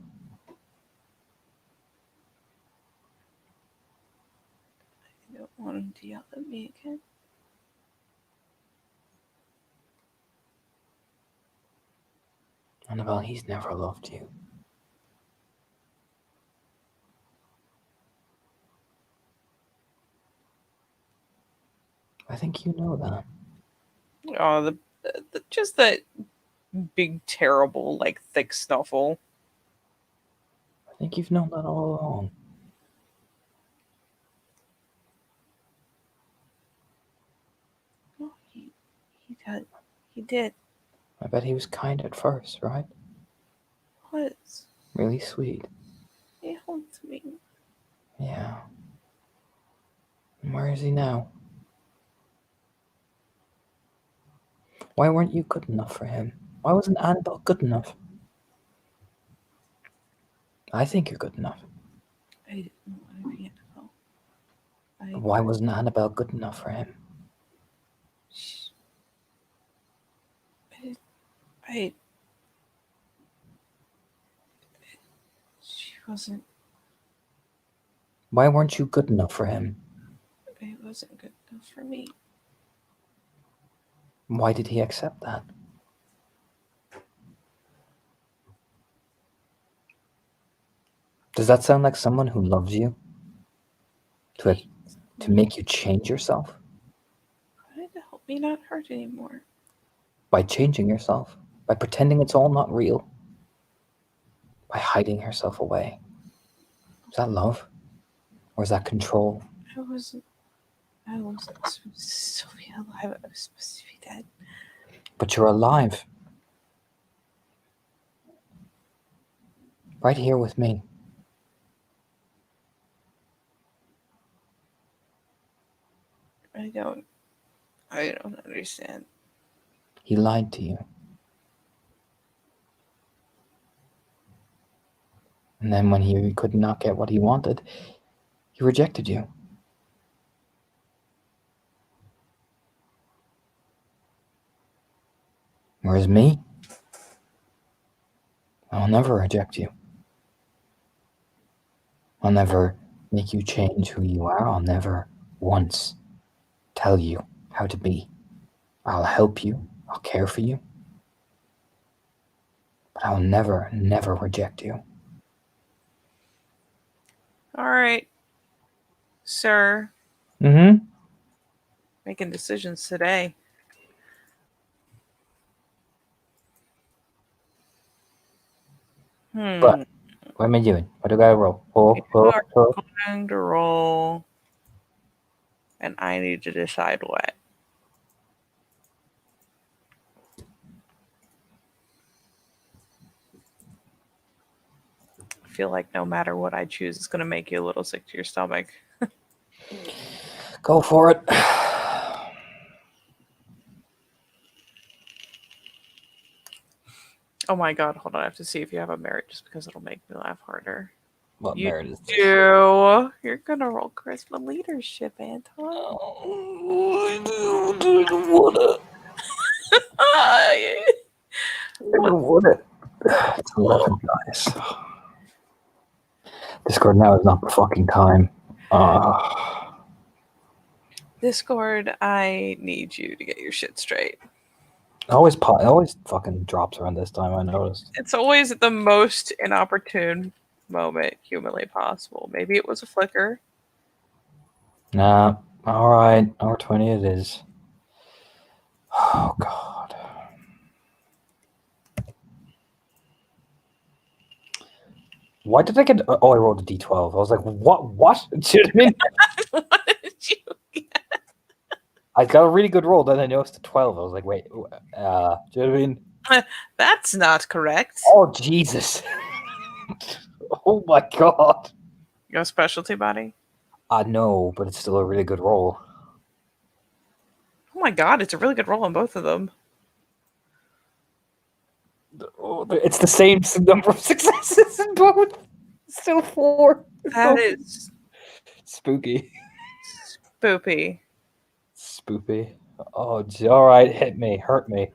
I don't want him to yell at me again. Annabelle, he's never loved you. I think you know that. Oh, the just that big, terrible, like thick snuffle. I think you've known that all along. No, he did. He did. I bet he was kind at first, right? Was. Really sweet. He helped me. Yeah. And where is he now? Why weren't you good enough for him? Why wasn't Annabelle good enough? I think you're good enough. I didn't want to be Annabelle. But why wasn't Annabelle good enough for him? She wasn't. Why weren't you good enough for him? It wasn't good enough for me. Why did he accept that? Does that sound like someone who loves you? To make you change yourself? Trying to help me not hurt anymore. By changing yourself? By pretending it's all not real? By hiding yourself away? Is that love? Or is that control? I wasn't supposed to still be alive. I was supposed to be dead. But you're alive. Right here with me. I don't understand. He lied to you. And then when he could not get what he wanted, he rejected you. Whereas me, I'll never reject you. I'll never make you change who you are. I'll never once tell you how to be. I'll help you. I'll care for you. But I'll never, never reject you. All right, sir. Mm-hmm. Making decisions today. But What am I doing? What do I gotta roll? You are going to roll, and I need to decide what. I feel like no matter what I choose, it's going to make you a little sick to your stomach. Go for it. Oh my god, hold on. I have to see if you have a merit just because it'll make me laugh harder. What You merit is this? do. You're going to roll charisma leadership, Anton. I don't wanna. I don't wanna. It's 11, guys. Discord now is not the fucking time. Discord, I need you to get your shit straight. It always fucking drops around this time, I noticed. It's always at the most inopportune moment humanly possible. Maybe it was a flicker. Nah. Alright. Hour 20 it is. Oh, God. Why did I get... Oh, I rolled a d12. I was like, what? Do you know what I mean? What did you get? I got a really good roll, then I noticed a 12. I was like, wait, do you know what I mean? That's not correct. Oh, Jesus. Oh, my God. Your specialty body? No, but it's still a really good roll. Oh my god, it's a really good roll on both of them. It's the same number of successes in both. Still 4. That is spooky. spoopy. Spoopy. Oh, all right. Hit me. Hurt me.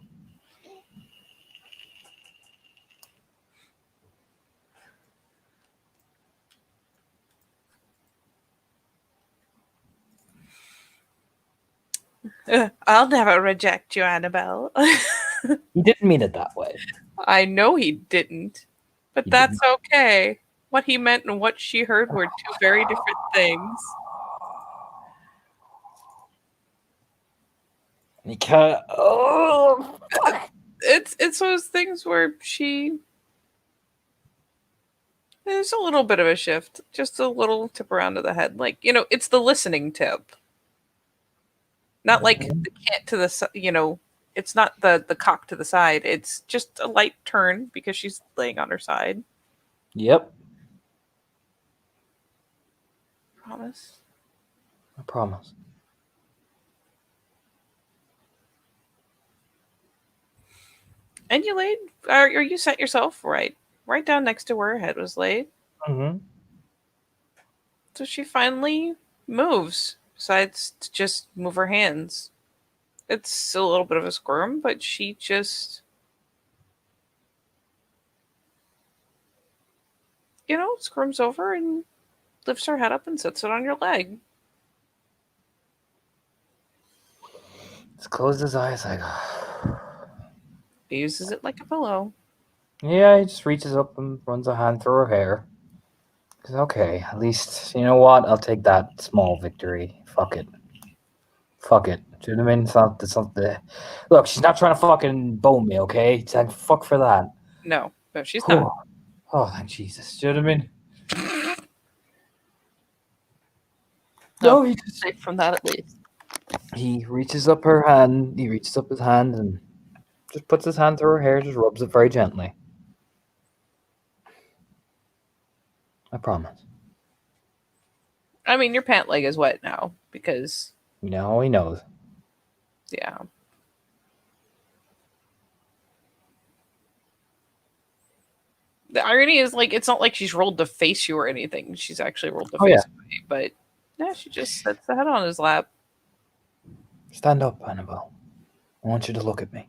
I'll never reject you, Annabelle. He didn't mean it that way. I know he didn't, but He that's didn't. okay. What he meant and what she heard were two very different things. You can't. Oh, fuck. It's those things where there's a little bit of a shift, just a little tip around to the head, like it's the listening tip, not like the cant to the it's not the cock to the side. It's just a light turn because she's laying on her side. Yep. Promise. I promise. And you laid, or you set yourself right down next to where her head was laid. Mm-hmm. So she finally moves, decides to just move her hands. It's a little bit of a squirm, but she just, squirms over and lifts her head up and sits it on your leg. Just closed his eyes like. He uses it like a pillow. Yeah, he just reaches up and runs a hand through her hair. Okay, at least, you know what? I'll take that small victory. Fuck it. Fuck it. Do you know what I mean? It's not the... Look, she's not trying to fucking bone me, okay? Thank fuck for that. No, she's not. Oh, thank Jesus. Do you know what I mean? No, he just... safe from that at least. He reaches up her hand. He reaches up his hand and just puts his hand through her hair, just rubs it very gently. I promise. I mean, your pant leg is wet now because... He knows. Yeah. The irony is, it's not like she's rolled to face you or anything. She's actually rolled to face away, but yeah, she just sets the head on his lap. Stand up, Annabelle. I want you to look at me.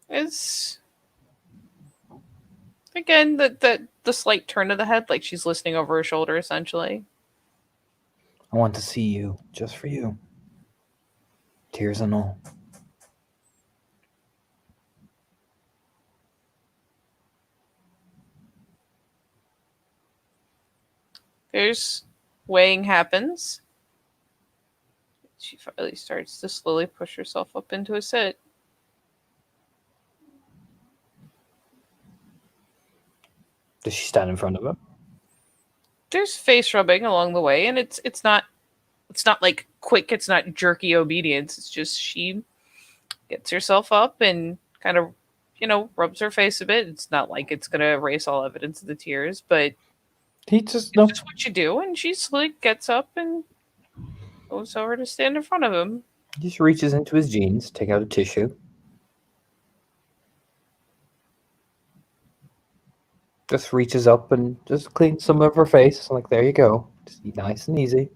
It's again the slight turn of the head, like she's listening over her shoulder, essentially. I want to see you, just for you. Tears and all. There's weighing happens. She finally starts to slowly push herself up into a sit. Does she stand in front of him? There's face rubbing along the way, and it's not like quick. It's not jerky obedience. It's just she gets herself up and kind of, rubs her face a bit. It's not like it's gonna erase all evidence of the tears, but He just it's just what you do. And she slowly gets up and goes over to stand in front of him. He just reaches into his jeans, take out a tissue. Just reaches up and just cleans some of her face. Like, there you go. Just be nice and easy.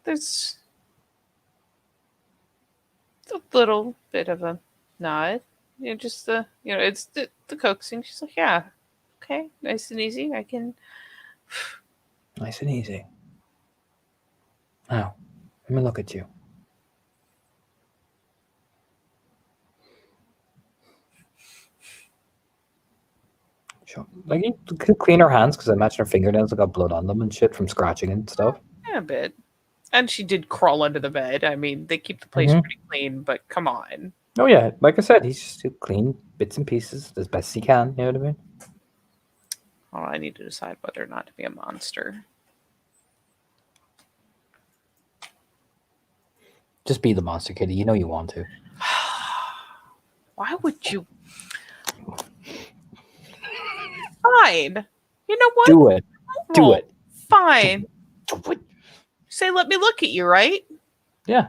There's a little bit of a nod. Just it's the coaxing. She's like, yeah, okay, nice and easy. I can. Nice and easy. Now, let me look at you. Like, you could clean her hands because I imagine her fingernails have got blood on them and shit from scratching and stuff. Yeah, a bit. And she did crawl under the bed. I mean, they keep the place pretty clean, but come on. Oh yeah, like I said, he's just clean bits and pieces as best he can. You know what I mean? Oh, I need to decide whether or not to be a monster. Just be the monster, Kitty. You know you want to. Why would you? Fine. You know what? Do it. Do it. Fine. Do it. Say, let me look at you, right? Yeah.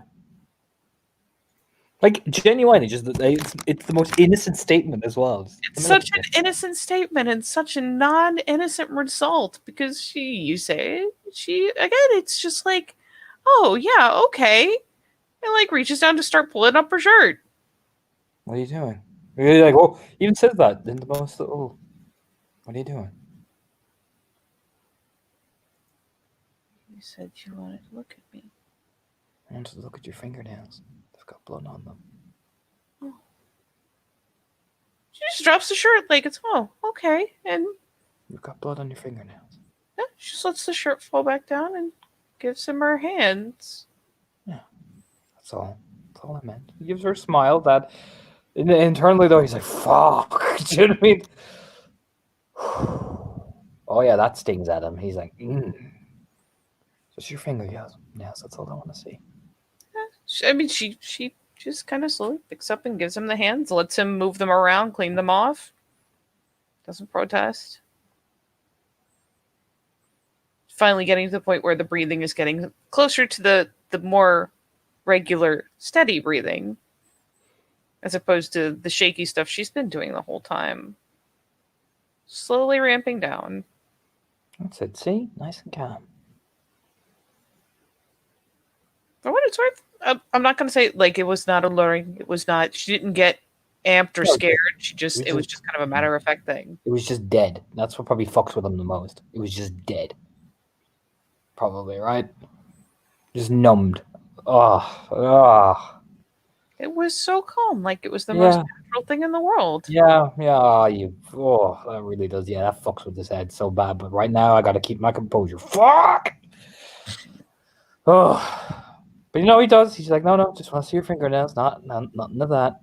Like, genuinely, just it's the most innocent statement as well. It's such an innocent statement and such a non-innocent result because again, it's just like, oh yeah, okay, and like reaches down to start pulling up her shirt. What are you doing? You're like, oh, even says that in the most. Oh, what are you doing? You said you wanted to look at me. I want to look at your fingernails. They've got blood on them. Oh. She just drops the shirt like it's okay, and you've got blood on your fingernails. Yeah, she just lets the shirt fall back down and gives him her hands. Yeah, that's all. That's all I meant. He gives her a smile that internally though he's like, fuck. Do you know what I mean? Oh yeah, that stings at him. He's like, just your fingernails. Yes, that's all I want to see. Yeah, I mean, she just kind of slowly picks up and gives him the hands, lets him move them around, clean them off. Doesn't protest. Finally getting to the point where the breathing is getting closer to the more regular, steady breathing, as opposed to the shaky stuff she's been doing the whole time. Slowly ramping down. That's it. See? Nice and calm. For what it's worth, I'm not going to say, like, it was not alluring. It was not, she didn't get amped or scared. It was just kind of a matter-of-fact thing. It was just dead. That's what probably fucks with him the most. It was just dead. Probably, right? Just numbed. It was so calm. Like, it was the most natural thing in the world. Yeah. That really does. Yeah, that fucks with his head so bad. But right now, I got to keep my composure. Fuck! Oh. But you know he does. He's like, no, just want to see your fingernails. Nothing of that.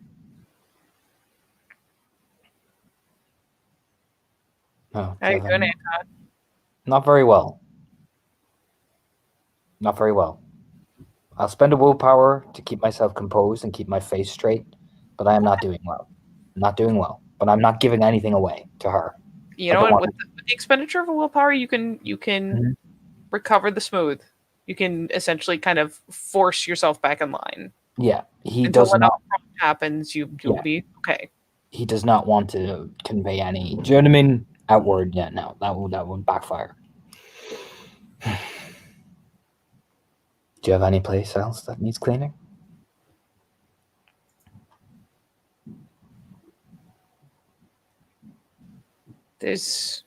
No. How you doing, Anton? Not very well. Not very well. I'll spend a willpower to keep myself composed and keep my face straight, but I am not doing well. I'm not doing well. But I'm not giving anything away to her. You know what? With the expenditure of a willpower, you can recover the smooth. You can essentially kind of force yourself back in line. Yeah, he does not. When happens, you'll be okay. He does not want to convey any. Do you know what I mean? Outward, yeah, no, that would backfire. Do you have any place else that needs cleaning? There's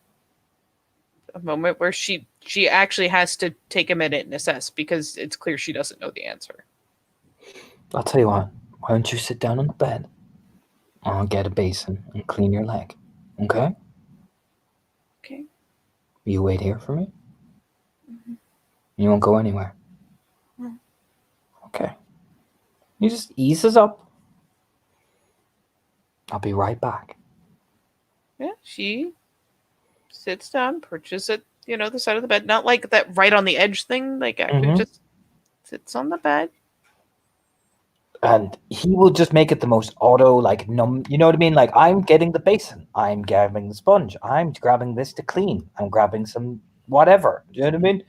a moment where she actually has to take a minute and assess because it's clear she doesn't know the answer. I'll tell you what. Why don't you sit down on the bed? I'll get a basin and clean your leg. Okay? Okay. You wait here for me? Mhm. You won't go anywhere? No. Okay. You just eases up. I'll be right back. Yeah, she sits down, perches at the side of the bed, not like that right on the edge thing, like actually Mhm. just sits on the bed. And he will just make it the most auto, like, numb. You know what I mean? Like, I'm getting the basin. I'm grabbing the sponge. I'm grabbing this to clean. I'm grabbing some whatever. Do you know what I mean?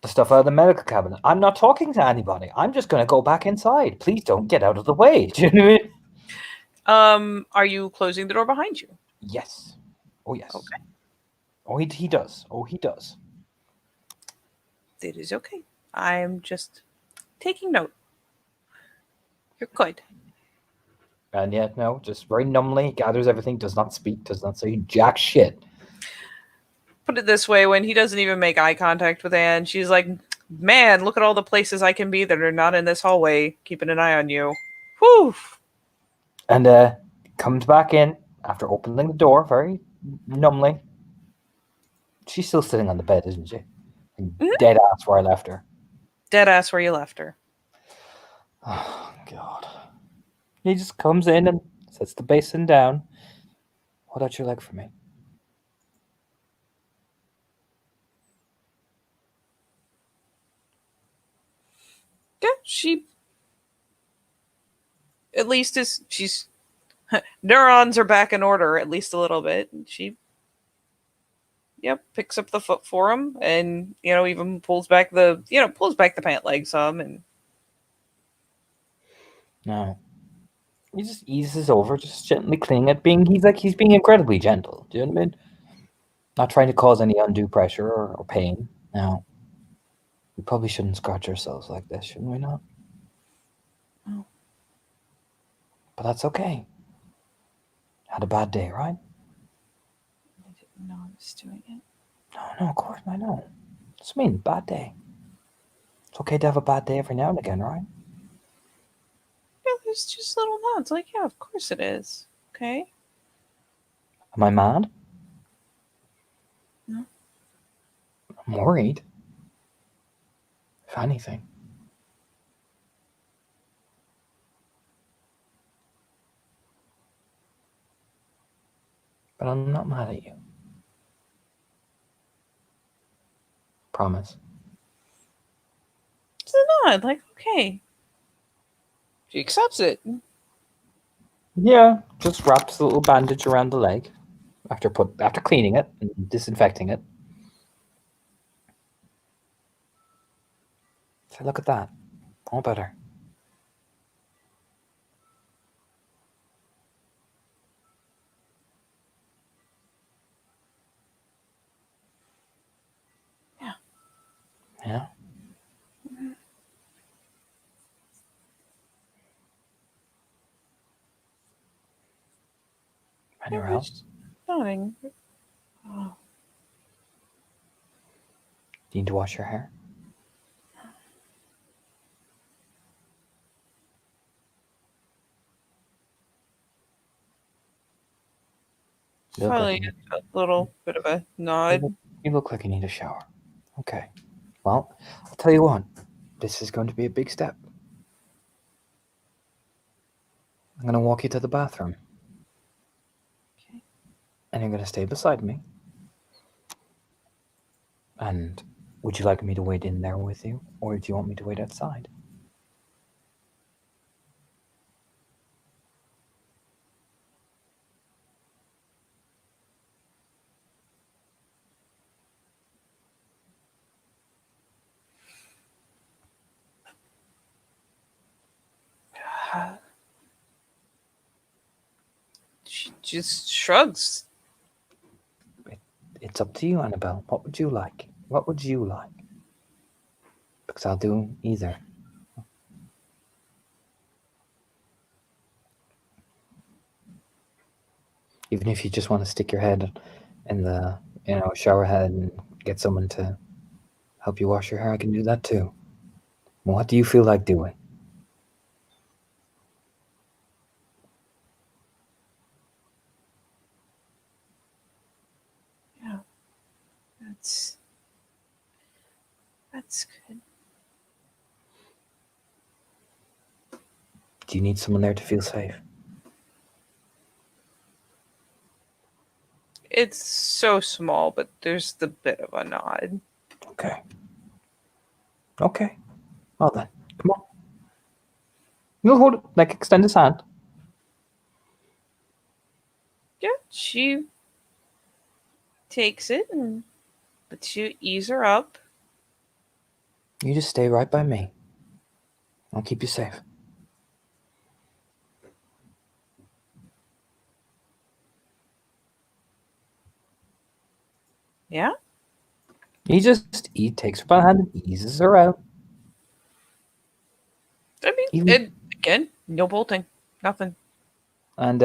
The stuff out of the medical cabinet. I'm not talking to anybody. I'm just going to go back inside. Please don't get out of the way. Do you know what I mean? Are you closing the door behind you? Yes. Oh, yes. Okay. Oh, he does. Oh, he does. It is okay. I'm just taking note. You're good. And yet, no, just very numbly gathers everything, does not speak, does not say jack shit. Put it this way, when he doesn't even make eye contact with Anne, she's like, man, look at all the places I can be that are not in this hallway, keeping an eye on you. Whew. And comes back in after opening the door very numbly. She's still sitting on the bed, isn't she? Mhm. Dead ass where I left her. Dead ass where you left her. Oh, God. He just comes in and sets the basin down. Hold out your leg for me. Yeah, she at least she's neurons are back in order at least a little bit. She picks up the foot for him and even pulls back the pant leg some and No. He just eases over, just gently cleaning it, he's being incredibly gentle. Do you know what I mean? Not trying to cause any undue pressure or pain. No. We probably shouldn't scratch ourselves like this, shouldn't we not? Oh. But that's okay. Had a bad day, right? I didn't know I was doing it. No, of course, I know. What's mean? Bad day. It's okay to have a bad day every now and again, right? Yeah, there's just little nods like, yeah, of course it is. Okay. Am I mad? No. I'm worried. If anything. But I'm not mad at you. Promise. It's a nod, like, okay. She accepts it. Yeah, just wraps a little bandage around the leg after cleaning it and disinfecting it. So look at that. All better. Yeah. Yeah. Anywhere else? Nodding. Oh. Do you need to wash your hair? You look Probably like a little bit of a nod. you look like you need a shower. Okay. Well, I'll tell you what. This is going to be a big step. I'm going to walk you to the bathroom. Okay. And you're going to stay beside me. And would you like me to wait in there with you? Or do you want me to wait outside? She just shrugs. It's up to you, Annabelle. What would you like? What would you like? Because I'll do either. Even if you just want to stick your head in the shower head and get someone to help you wash your hair, I can do that too. What do you feel like doing? Yeah. That's good. Do you need someone there to feel safe? It's so small, but there's the bit of a nod. Okay. Okay. Well then, come on. You'll hold it. Like, extend his hand. Yeah, she takes it and lets you ease her up. You just stay right by me. I'll keep you safe. Yeah? He takes her by the hand and eases her out. I mean, Even- again, no bolting. Nothing. And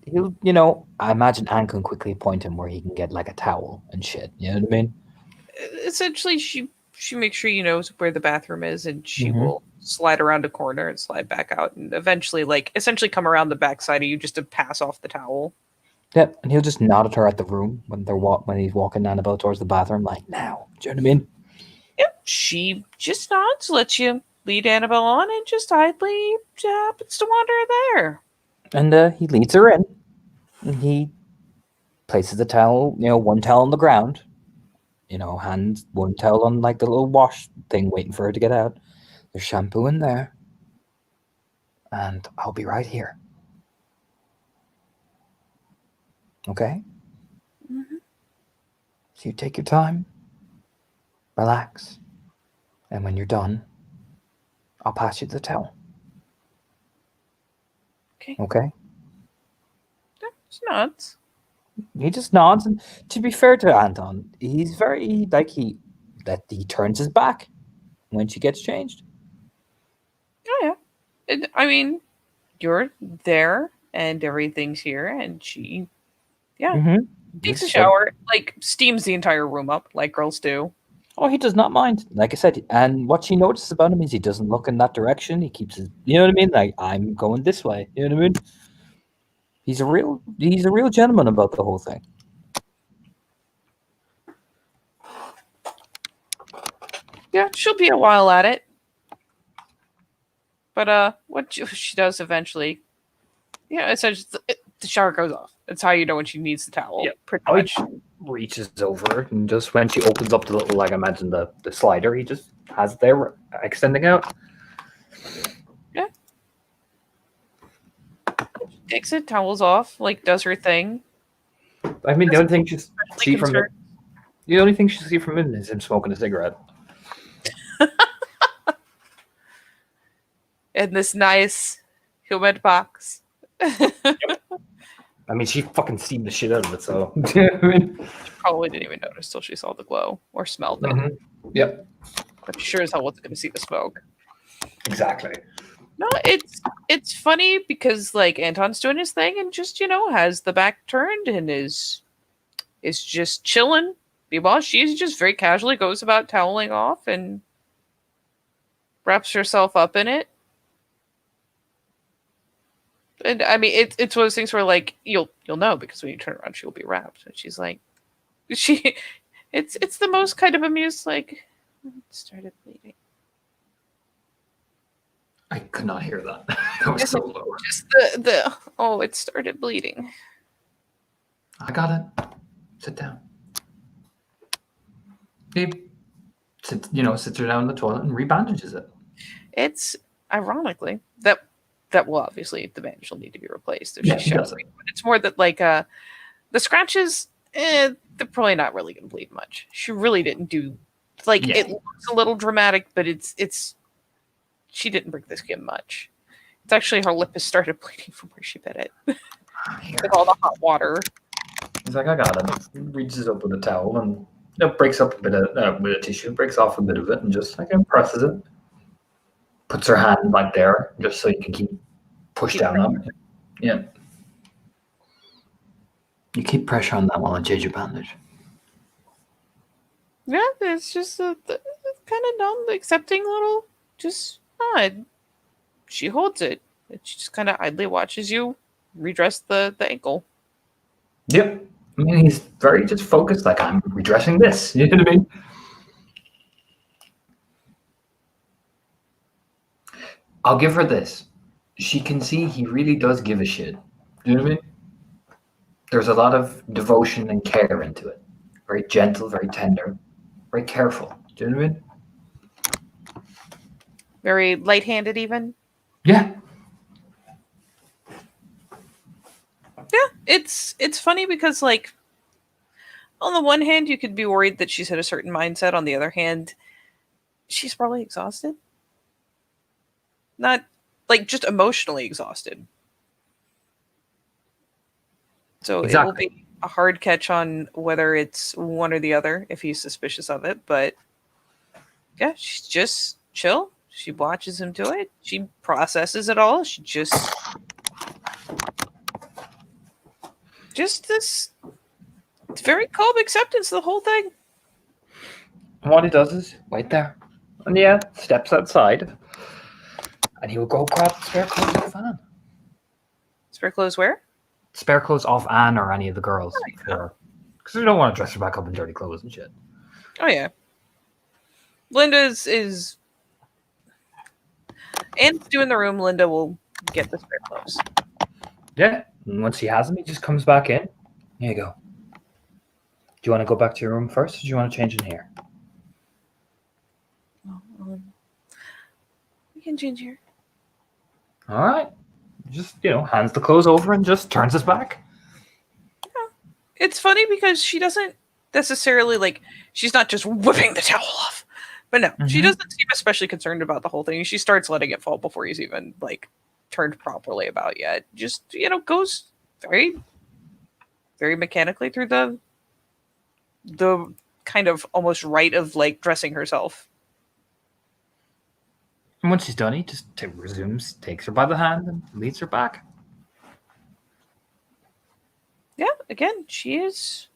he'll, I imagine Anne can quickly point him where he can get like a towel and shit. You know what I mean? Essentially, she makes sure you know where the bathroom is, and she Mhm. will slide around a corner and slide back out, and eventually, essentially come around the backside of you just to pass off the towel. Yep, and he'll just nod at her at the room when he's walking Annabelle towards the bathroom, like now. Do you know what I mean? Yep, she just nods, lets you lead Annabelle on, and just idly happens to wander there. And he leads her in, and he places the towel, one towel on the ground, hands one towel on like the little wash thing, waiting for her to get out. There's shampoo in there, and I'll be right here. Okay? Mm-hmm. So you take your time, relax, and when you're done, I'll pass you the towel. Okay. Okay? Yeah, she nods. He just nods, and to be fair to Anton, he's very he turns his back when she gets changed. Oh yeah. I mean, you're there, and everything's here, and she, takes a shower, steams the entire room up, like girls do. Oh, he does not mind. Like I said, and what she notices about him is he doesn't look in that direction. He keeps his, you know what I mean? Like, I'm going this way. You know what I mean? He's a real gentleman about the whole thing. Yeah, she'll be a while at it. But what she does eventually, essentially the shower goes off. That's how you know when she needs the towel. Yep. Pretty Oh, he much. reaches over, and just when she opens up the little, like I imagine the slider, he just has it there extending out. Yeah. She takes it, towels off, does her thing. I mean, the only thing she's see from concerned. the only thing she see from him is him smoking a cigarette. In this nice humid box. I mean, she fucking steamed the shit out of it, so I mean, She probably didn't even notice till she saw the glow or smelled it. Mm-hmm. Yep. But she sure as hell wasn't going to see the smoke. Exactly. No, it's funny because Anton's doing his thing and just has the back turned and is just chilling. Meanwhile, she's just very casually goes about toweling off and wraps herself up in it. And I mean, it's one of those things where you'll know because when you turn around, she will be wrapped. And she's like, it's the most kind of amused it started bleeding. I could not hear that. That was so low. Just it started bleeding. I got it. Sit down. He sits her down in the toilet and rebandages it. It's ironically that will obviously the bandage will need to be replaced if she's showering. But it's more that the scratches, they're probably not really going to bleed much. She really didn't do it looks a little dramatic, but it's she didn't break the skin much. It's actually her lip has started bleeding from where she bit it with all the hot water. He's like, I got it. He reaches up with a towel and breaks up a bit of with a tissue, breaks off a bit of it, and just presses it. Puts her hand there, just so you can keep push down on it. Yeah. You keep pressure on that while I change your bandage. Yeah, it's just a kind of numb, accepting little, just nod. She holds it. And she just kind of idly watches you redress the ankle. Yep. I mean, he's very just focused, like, I'm redressing this. You know what I mean? I'll give her this. She can see he really does give a shit. Do you know what I mean? There's a lot of devotion and care into it. Very gentle, very tender, very careful. Do you know what I mean? Very light-handed, even. Yeah. Yeah, it's funny because, like, on the one hand, you could be worried that she's had a certain mindset. On the other hand, she's probably exhausted. Not like just emotionally exhausted. So it will Exactly. be a hard catch on whether it's one or the other if he's suspicious of it. But yeah, she's just chill. She watches him do it. She processes it all. She just this very calm acceptance of the whole thing. And what he does is wait there. And yeah, steps outside. And he will go grab the spare clothes off Anne. Spare clothes where? Spare clothes off Anne or any of the girls. Because we don't want to dress her back up in dirty clothes and shit. Oh yeah. Linda's is Anne's doing the room. Linda will get the spare clothes. Yeah. And once he has them, he just comes back in. Here you go. Do you want to go back to your room first, or do you want to change in here? We can change here. All right. Just, hands the clothes over and just turns his back. It's funny because she doesn't necessarily, like, she's not just whipping the towel off. But no, she doesn't seem especially concerned about the whole thing. She starts letting it fall before he's even, like, turned properly about yet. Just, goes very, very mechanically through the kind of almost rite of, like, dressing herself. And once she's done, he just resumes, takes her by the hand, and leads her back. Yeah, again, she is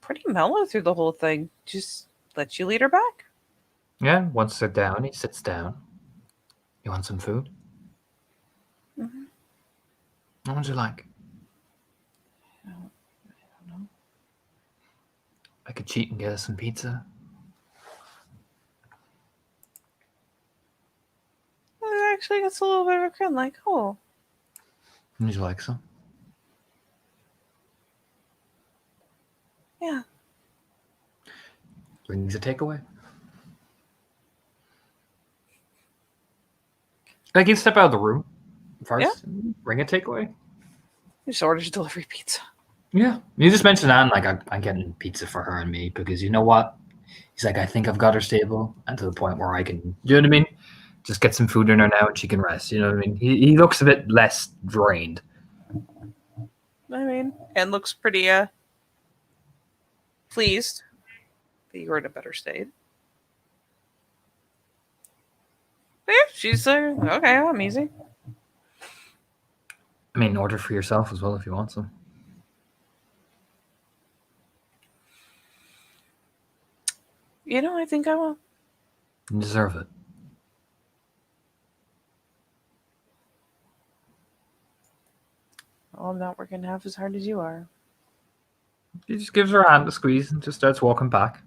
pretty mellow through the whole thing. Just lets you lead her back. Yeah, once they're down, he sits down. You want some food? Mm-hmm. What would you like? I don't know. I could cheat and get us some pizza. Well, actually, gets a little bit of a grin, like, oh. Would you like some? Yeah. Brings a takeaway. Like, you step out of the room first, bring a takeaway. You just orders delivery pizza. Yeah. You just mentioned Anne, like, I'm getting pizza for her and me because you know what? He's like, I think I've got her stable and to the point where I can, you know what I mean? Just get some food in her now and she can rest. You know what I mean? He looks a bit less drained. I mean, and looks pretty pleased that you were in a better state. But yeah, she's like, okay, I'm easy. I mean, order for yourself as well if you want some. I think I will. You deserve it. Well, I'm not working half as hard as you are. He just gives her a hand a squeeze and just starts walking back.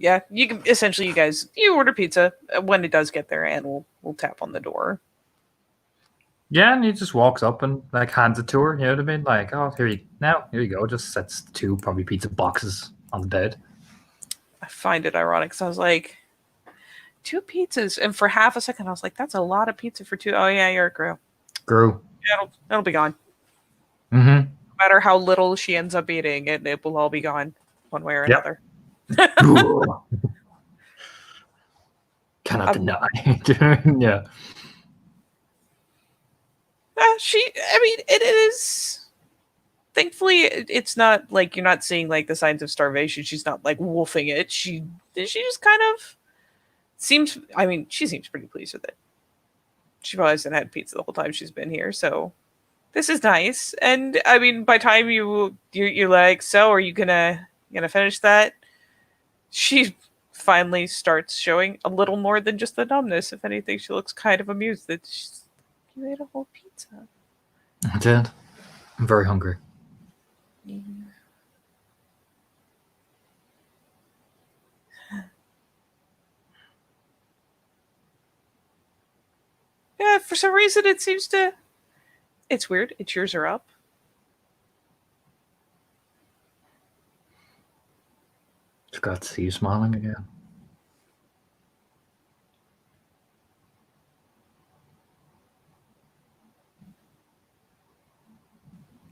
Yeah. You can essentially, you order pizza when it does get there, and we'll tap on the door. Yeah, and he just walks up and like hands it to her. You know what I mean? Like, oh, here you go. Just sets two probably pizza boxes on the bed. I find it ironic because I was like, 2 pizzas, and for half a second I was like, that's a lot of pizza for 2. Oh yeah, you're a Gru. Yeah, it'll be gone. Mm-hmm. No matter how little she ends up eating, it will all be gone one way or another. Cannot deny. Yeah. It is. thankfully, it's not like you're not seeing like the signs of starvation. She's not like wolfing it. She just kind of seems. I mean, she seems pretty pleased with it. She probably hasn't had pizza the whole time she's been here, so this is nice. And I mean, by the time you're like, so are you gonna finish that? She finally starts showing a little more than just the numbness. If anything, she looks kind of amused that you ate a whole pizza. I did. I'm very hungry. Yeah, for some reason it seems to. It's weird. It cheers her up. Just got to see you smiling again.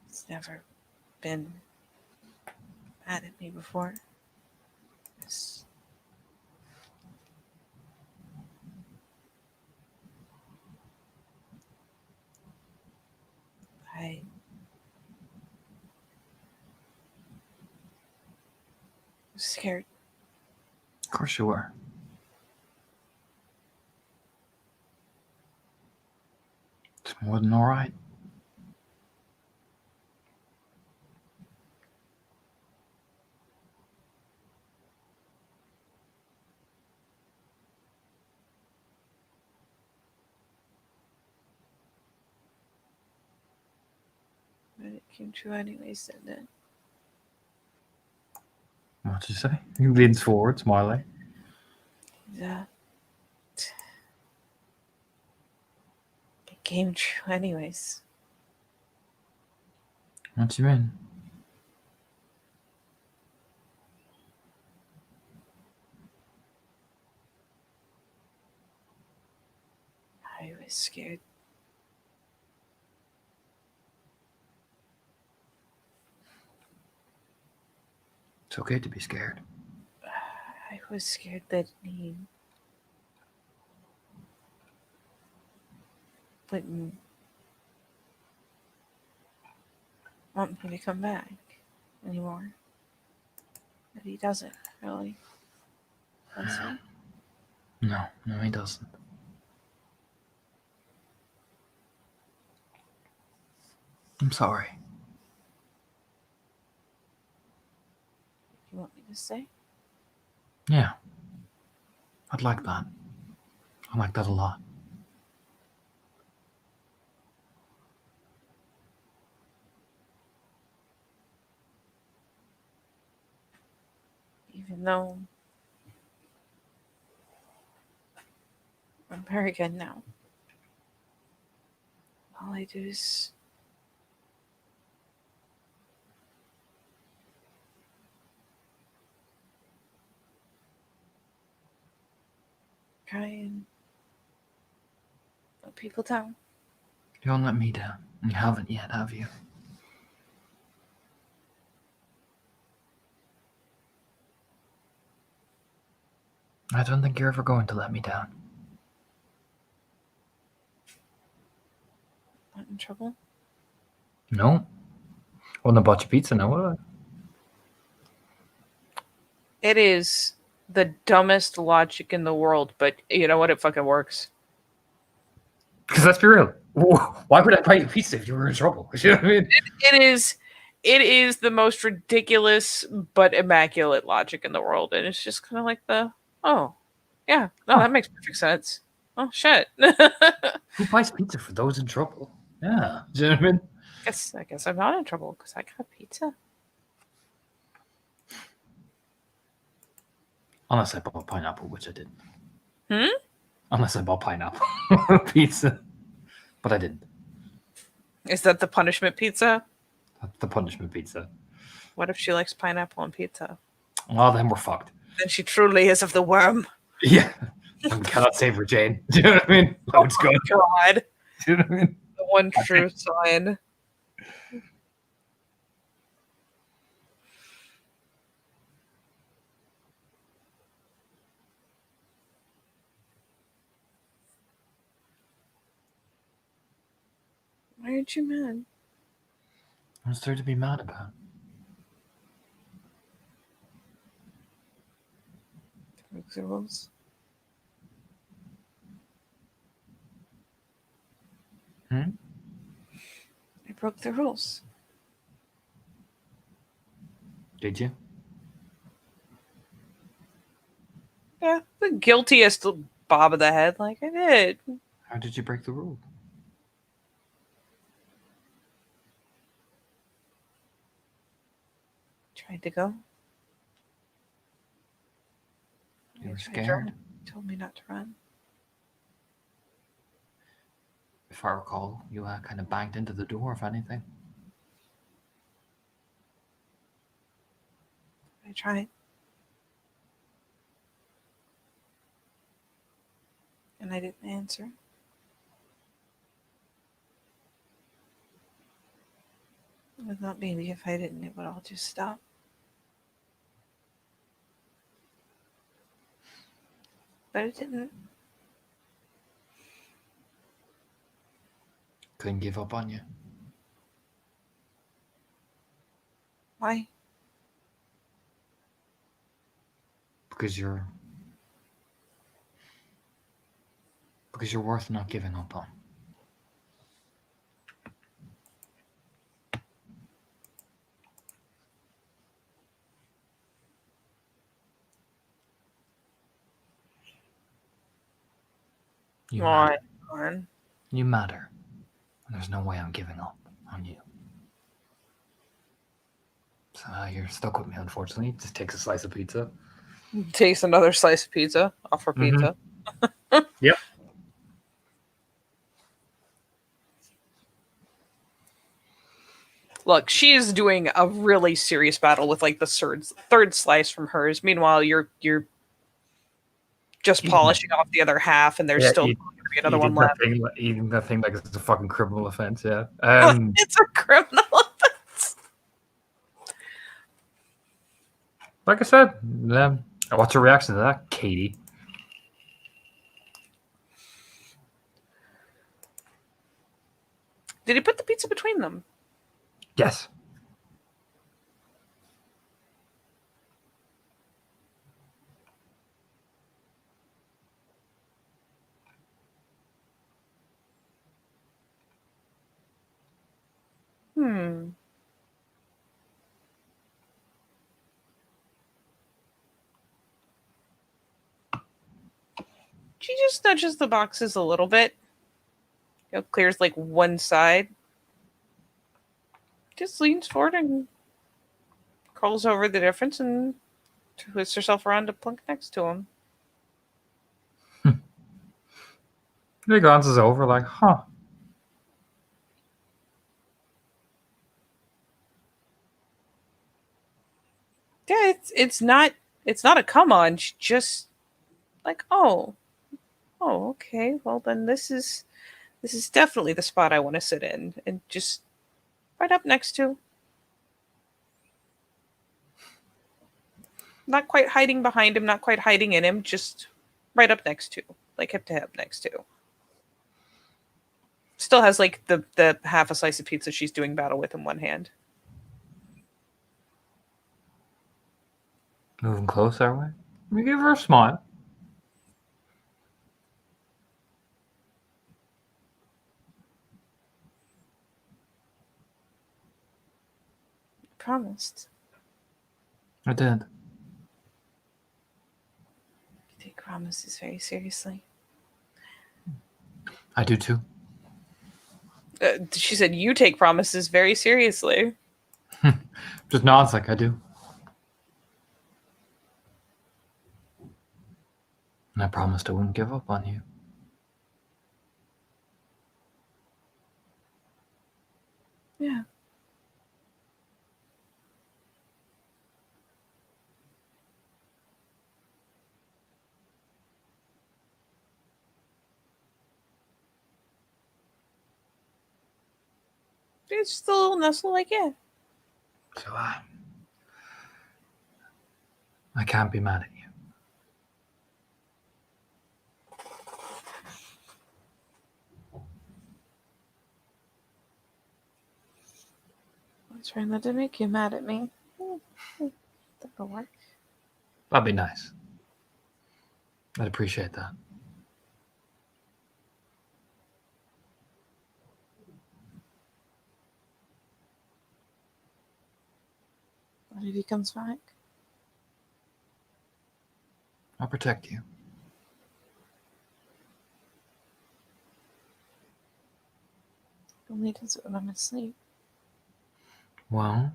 It's never been mad at me before. It's- I was scared. Of course you were. It's more than all right. But it came true anyways, didn't it? What did you say? He leans forward, smiling. Yeah. It came true anyways. What do you mean? I was scared. It's okay to be scared. I was scared that he wouldn't want me to come back anymore. But he doesn't, really. Does he? No, he doesn't. I'm sorry. You want me to stay? Yeah. I'd like that. I like that a lot. Even though I'm very good now. All I do is try and let people down. You don't let me down. You haven't yet, have you? I don't think you're ever going to let me down. Not in trouble. No? Wouldn't have bought you pizza, no, would I? It is the dumbest logic in the world, but you know what? It fucking works. Because let's be real. Why would I buy you pizza if you were in trouble? You know what I mean? It is the most ridiculous but immaculate logic in the world, and it's just kind of like oh yeah, no, that makes perfect sense. Oh shit. Who buys pizza for those in trouble? Yeah. Do you know what I mean? I guess I'm not in trouble because I got pizza. Unless I bought pineapple, which I didn't. Hmm? Unless I bought pineapple pizza. But I didn't. Is that the punishment pizza? That's the punishment pizza. What if she likes pineapple on pizza? Well, then we're fucked. Then she truly is of the worm. Yeah. And we cannot save her, Jane. Do you know what I mean? Loads good. God. Do you know what I mean? The one true sign. Why aren't you mad? What's there to be mad about? Broke the rules. Hmm? I broke the rules. Did you? Yeah, the guiltiest bob of the head, like I did. How did you break the rule? Tried to go. You were I tried to scared? run. Told me not to run. If I recall, you kind of banged into the door, if anything. I tried. And I didn't answer. I thought maybe if I didn't, it would all just stop. But it didn't. Couldn't give up on you. Why? Because you're worth not giving up on. You matter. On. You matter. And there's no way I'm giving up on you. So you're stuck with me, unfortunately. Just takes a slice of pizza. Takes another slice of pizza off her pizza. Yep. Look, she is doing a really serious battle with like the third slice from hers. Meanwhile, you're just polishing off the other half, and there's still going to be another one left. Eating that thing like it's a fucking criminal offense, yeah. It's a criminal offense. Like I said, what's your reaction to that, Katie? Did he put the pizza between them? Yes. She just nudges the boxes a little bit. Clears like one side. Just leans forward and crawls over the difference and twists herself around to plunk next to him. He glances over like, huh. Yeah, it's not a come on. She just like, oh, okay. Well, then this is definitely the spot I want to sit in, and just right up next to. Not quite hiding behind him, not quite hiding in him, just right up next to, like hip to hip next to. Still has like the half a slice of pizza she's doing battle with in one hand. Moving close, are we? Let me give her a smile. Promised. I did. You take promises very seriously. I do too. She said you take promises very seriously. Just nods like I do. And I promised I wouldn't give up on you. Yeah. It's just a little nestle, like, yeah. So I can't be mad at you. Trying not to make you mad at me. That'll work. That'd be nice. I'd appreciate that. What if he comes back? I'll protect you. Only does it when I'm asleep. Well,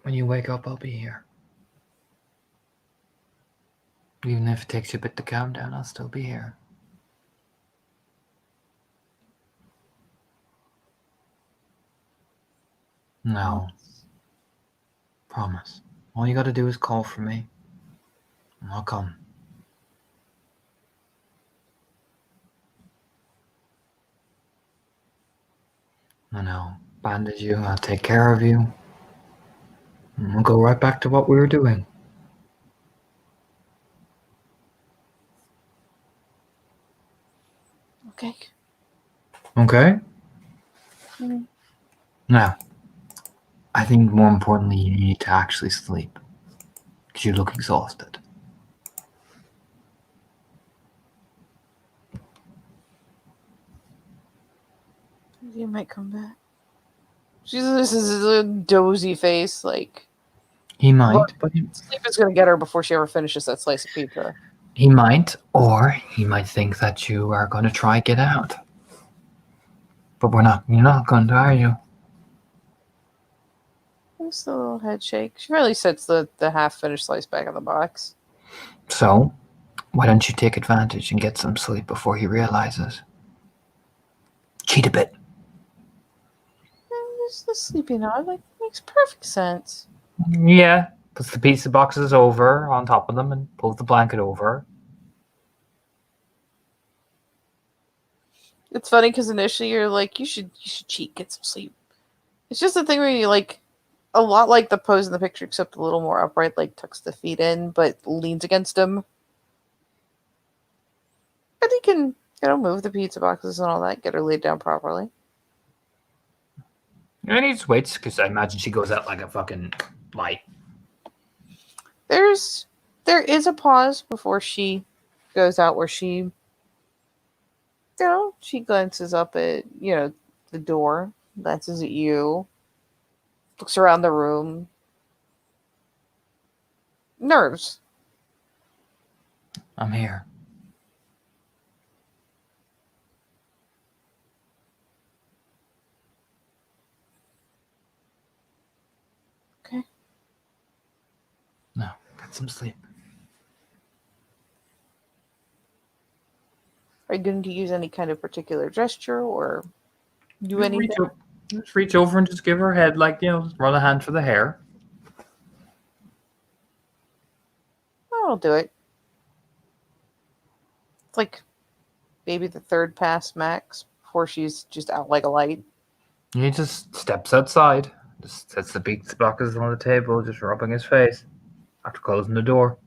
when you wake up, I'll be here. Even if it takes you a bit to calm down, I'll still be here. No. Promise. All you gotta do is call for me. And I'll come. And I'll bandage you, I'll take care of you. And we'll go right back to what we were doing. Okay. Okay? Mm. Now, I think more importantly, you need to actually sleep. Because you look exhausted. You might come back. This is a dozy face. Like, He might, well, but sleep is gonna get her before she ever finishes that slice of pizza. he might, or he might think that you are going to try get out. But we're not. You're not going to, are you? Just a little head shake. She really sets the half-finished slice back in the box. So, why don't you take advantage and get some sleep before he realizes? Cheat a bit. Just the sleepy nod, like, makes perfect sense. Yeah. Puts the pizza boxes over on top of them and pulls the blanket over. It's funny because initially you're like, you should cheat, get some sleep. It's just a thing where you like, a lot like the pose in the picture, except a little more upright, like tucks the feet in, but leans against him. And he can, move the pizza boxes and all that, get her laid down properly. And he just waits because I imagine she goes out like a fucking light. There is a pause before she goes out where she, she glances up at, the door, glances at you, looks around the room. Nerves. I'm here. Okay. Now, get some sleep. Are you going to use any kind of particular gesture or do anything? Just reach over and just give her head, like, just run a hand for the hair. I'll do it. It's like maybe the third pass max before she's just out like a light. He just steps outside, just sets the pizza boxes on the table, just rubbing his face after closing the door.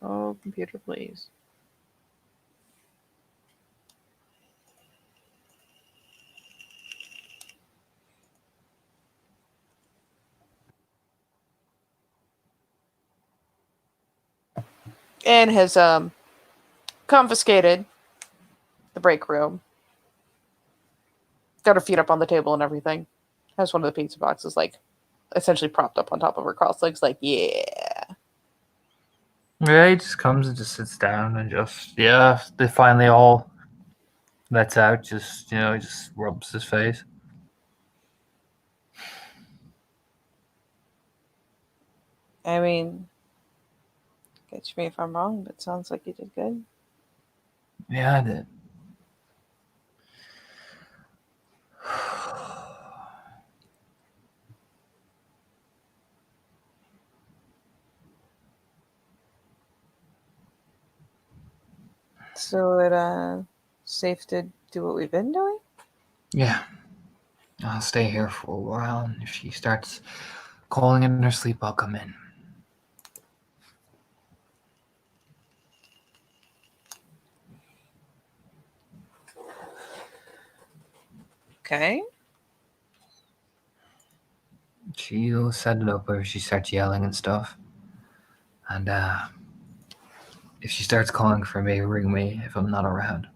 Oh, computer, please. And has confiscated the break room. Got her feet up on the table and everything. Has one of the pizza boxes like essentially propped up on top of her cross legs, like, yeah. Yeah, he just comes and just sits down and they finally all lets out. Just, he just rubs his face. I mean, catch me if I'm wrong, but sounds like you did good. Yeah, I did. So it safe to do what we've been doing? Yeah. I'll stay here for a while, and if she starts calling in her sleep. I'll come in. Okay. She'll set it up where she starts yelling and stuff. And if she starts calling for me, ring me if I'm not around.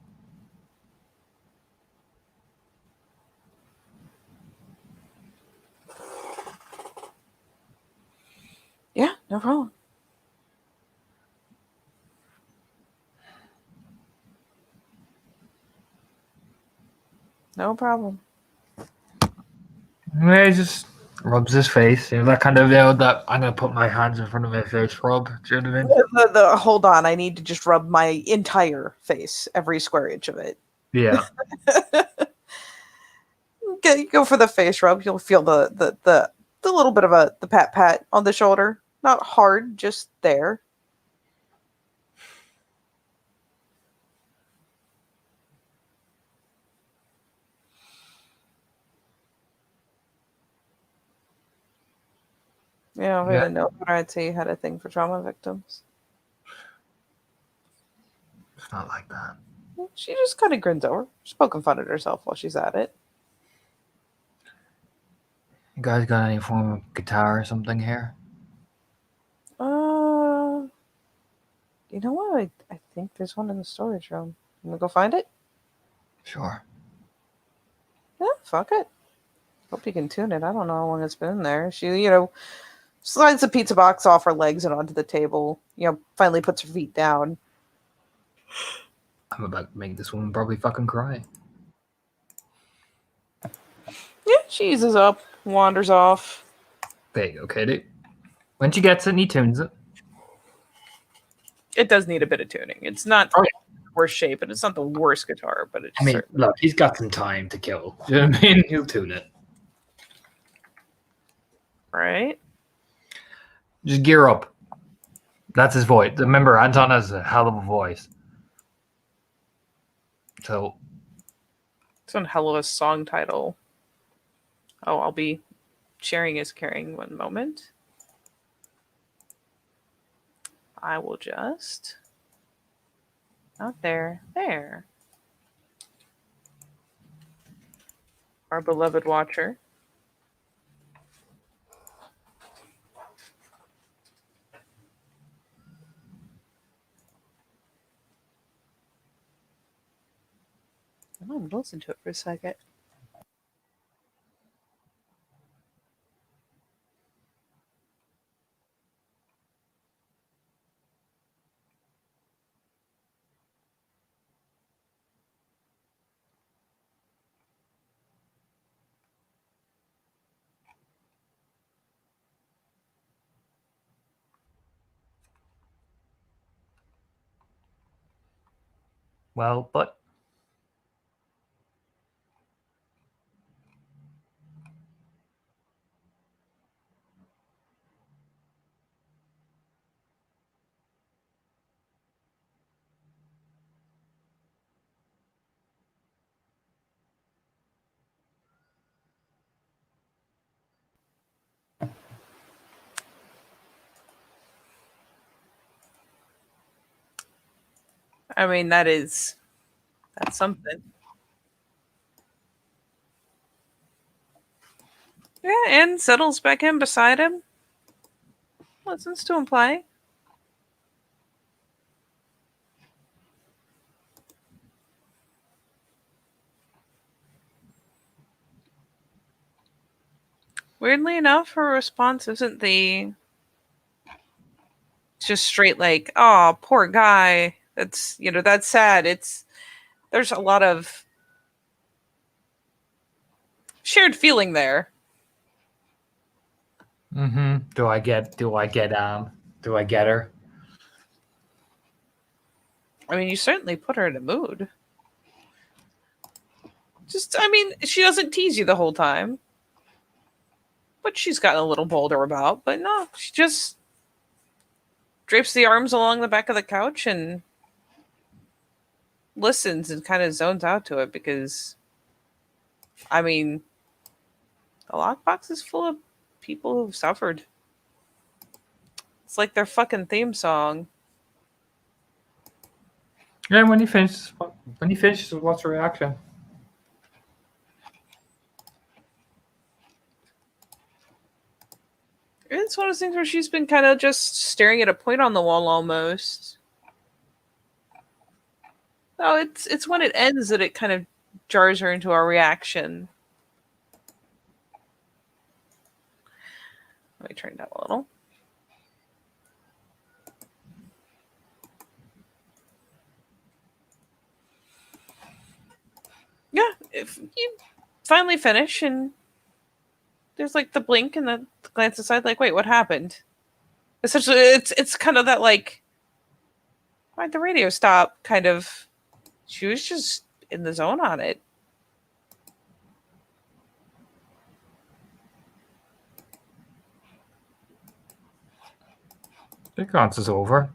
Yeah, no problem. No problem. He just rubs his face. That kind of, that I'm going to put my hands in front of my face rub. Do you know what I mean? Hold on, I need to just rub my entire face, every square inch of it. Yeah. Go for the face rub. You'll feel the little bit of the pat on the shoulder. Not hard, just there. Yeah, I really know, but I'd say you had a thing for trauma victims. It's not like that. She just kind of grins over. She's poking fun at herself while she's at it. You guys got any form of guitar or something here? You know what? I think there's one in the storage room. You wanna go find it? Sure. Yeah, fuck it. Hope you can tune it. I don't know how long it's been in there. She, slides the pizza box off her legs and onto the table. Finally puts her feet down. I'm about to make this woman probably fucking cry. Yeah, she eases up, wanders off. There you go, Katie. When she gets it and he tunes it. It does need a bit of tuning. It's not the worst shape, and it's not the worst guitar, but it's look, he's got some time to kill. Do you know what I mean? He'll tune it. Right? Just gear up. That's his voice. Remember, Anton has a hell of a voice. So. It's one hell of a song title. Oh, I'll be sharing is caring one moment. I will just... Not there. There. Our beloved watcher. I'm going to listen to it for a second. Well, but. I mean, that's something. Yeah, and settles back in beside him. Listens to him play. Weirdly enough, her response isn't it's just straight like, oh, poor guy. That's sad. There's a lot of shared feeling there. Mm-hmm. Do I get her? I mean, you certainly put her in a mood. She doesn't tease you the whole time. But she's gotten a little bolder about. But no, she just drapes the arms along the back of the couch and listens and kind of zones out to it because, the lockbox is full of people who've suffered. It's like their fucking theme song. Yeah, when he finishes, what's the reaction? It's one of those things where she's been kind of just staring at a point on the wall almost. No, it's when it ends that it kind of jars her into a reaction. Let me turn it down a little. Yeah, if you finally finish and there's like the blink and the glance aside, like, wait, what happened? Essentially, it's kind of that like, why'd the radio stop? Kind of. She was just in the zone on it. The glance is over.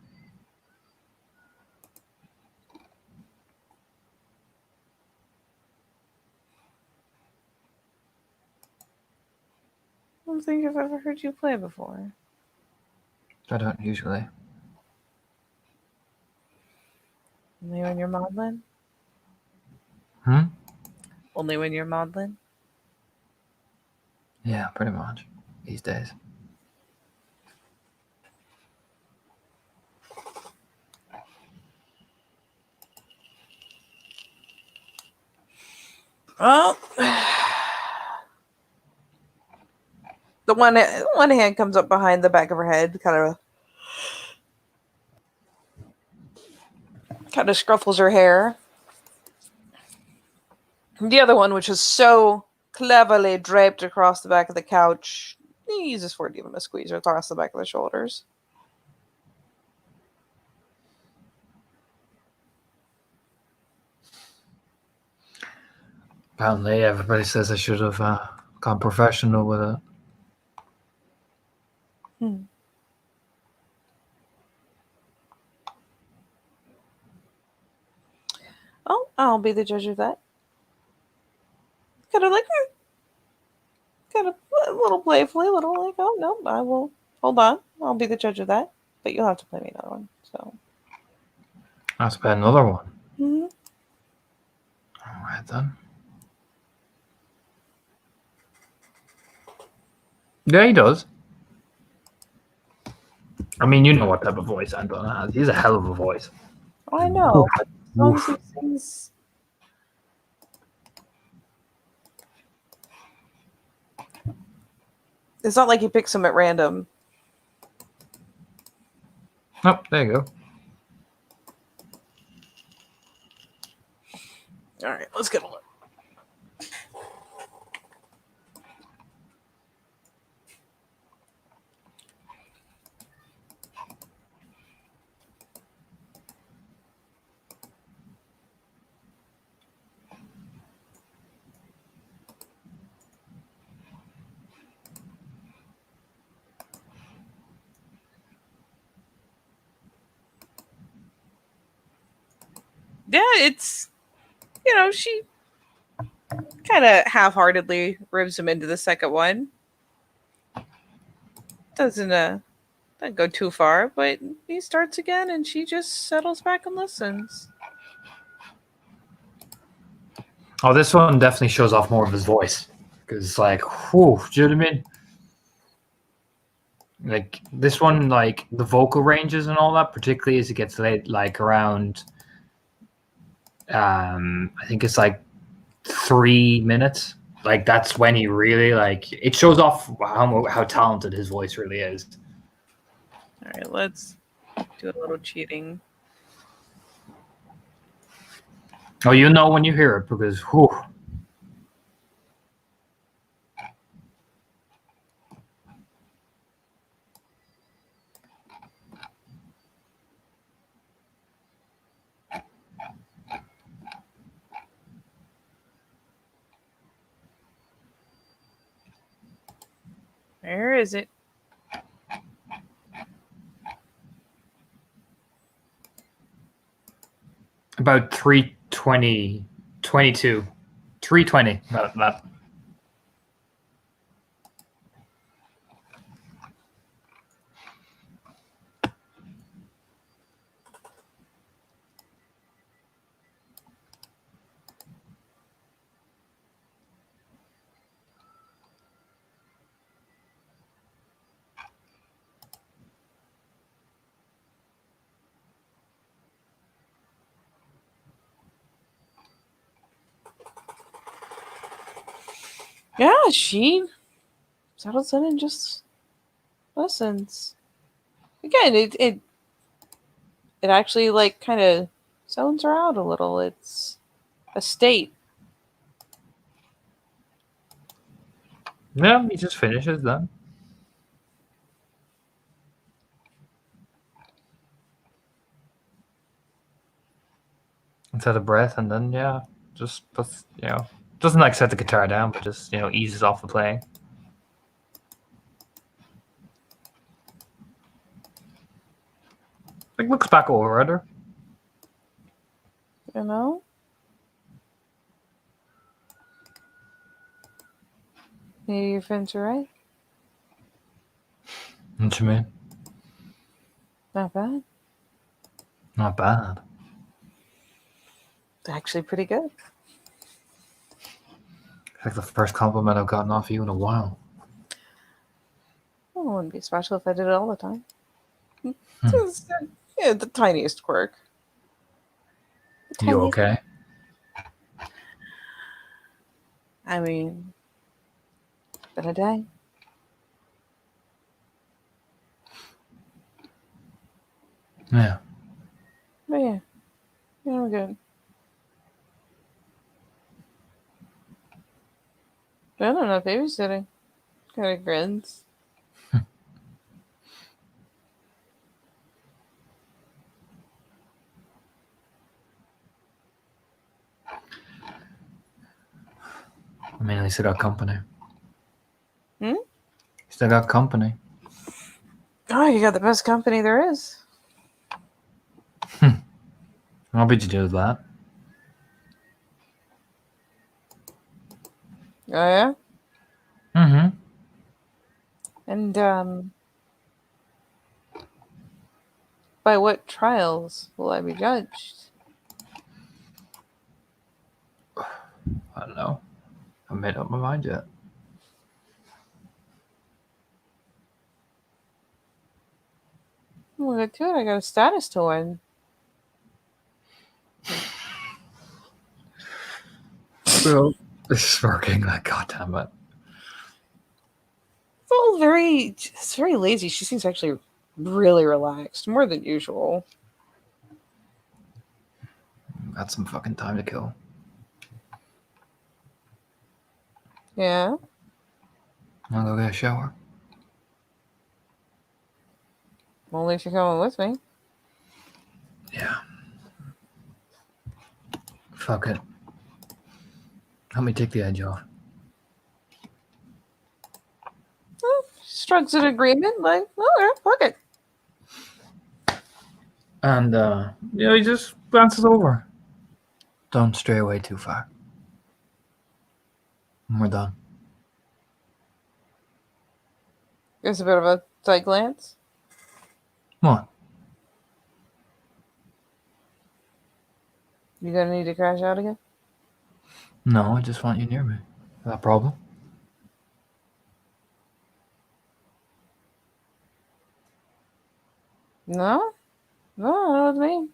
I don't think I've ever heard you play before. I don't usually. Only when you're modeling? Hmm? Only when you're modeling? Yeah, pretty much. These days. Well, the one hand comes up behind the back of her head, kind of scruffles her hair. The other one, which is so cleverly draped across the back of the couch, he uses for to give him a squeeze across the back of the shoulders. Apparently, everybody says I should have gone professional with it. Oh, I'll be the judge of that. Kind of like, kind of a little playfully, a little like, oh no, I will hold on. I'll be the judge of that, but you'll have to play me another one. So That's about another one. mm-hmm. All right then. Yeah, he does. I mean, you know what type of voice Anton has. He's a hell of a voice. I know, but some of these things. It's not like he picks them at random. Oh, there you go. All right, let's get a look. Yeah, it's, she kind of half-heartedly ribs him into the second one. Doesn't go too far, but he starts again and she just settles back and listens. Oh, this one definitely shows off more of his voice. Because it's like, whew, do you know what I mean? Like, this one, like, the vocal ranges and all that, particularly as it gets late, like, around, I think it's, like, 3 minutes. Like, that's when he really, like, it shows off how talented his voice really is. All right, let's do a little cheating. Oh, you know when you hear it, because, whew. Where is it? About 3:20, 22, 3:20. About that. Yeah, she settles in and just listens. Again, it actually like kind of zones her out a little. It's a state. Yeah, he just finishes then. Instead of breath, and then just puts doesn't like set the guitar down, but just eases off the playing. Like looks back over at her. You know? Maybe your friends are right. What you mean? Not bad. Not bad. Actually pretty good. It's like the first compliment I've gotten off you in a while. Well, it wouldn't be special if I did it all the time. It's, the tiniest quirk. The You tiniest- okay? I mean, it's been a day. Yeah. But yeah, I'm good. I don't know, babysitting. Kind of grins. I mean, at least I got company. Hmm? Still got company. Oh, you got the best company there is. I'll bet you do that. Oh yeah? Mm-hmm. And by what trials will I be judged? I don't know. I haven't made up my mind yet. We'll get to it. I got a status to win. Well, this is working. Like, goddamn it. It's very lazy. She seems actually really relaxed, more than usual. Got some fucking time to kill. Yeah. I'll go get a shower. Only if you're coming with me. Yeah. Fuck it. Help me take the edge off. Shrugs an agreement, like, alright, fuck it. And, he just glances over. Don't stray away too far. And we're done. Gives a bit of a side glance. What? You gonna need to crash out again? No, I just want you near me. Is that a problem? No? No, not with me.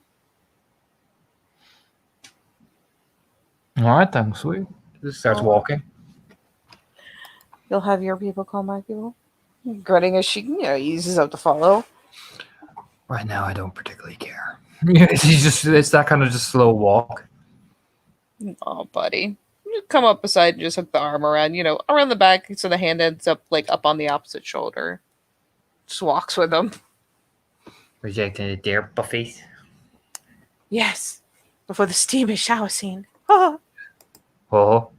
Alright then, sweet. Just starts walking. You'll have your people call my people. Grinning as she eases up to follow. Right now, I don't particularly care. It's that kind of just slow walk. Oh, buddy. You come up beside and just hook the arm around, around the back so the hand ends up like up on the opposite shoulder. Just walks with them. Rejecting it there, Buffy. Yes. Before the steamy shower scene. Oh. Oh.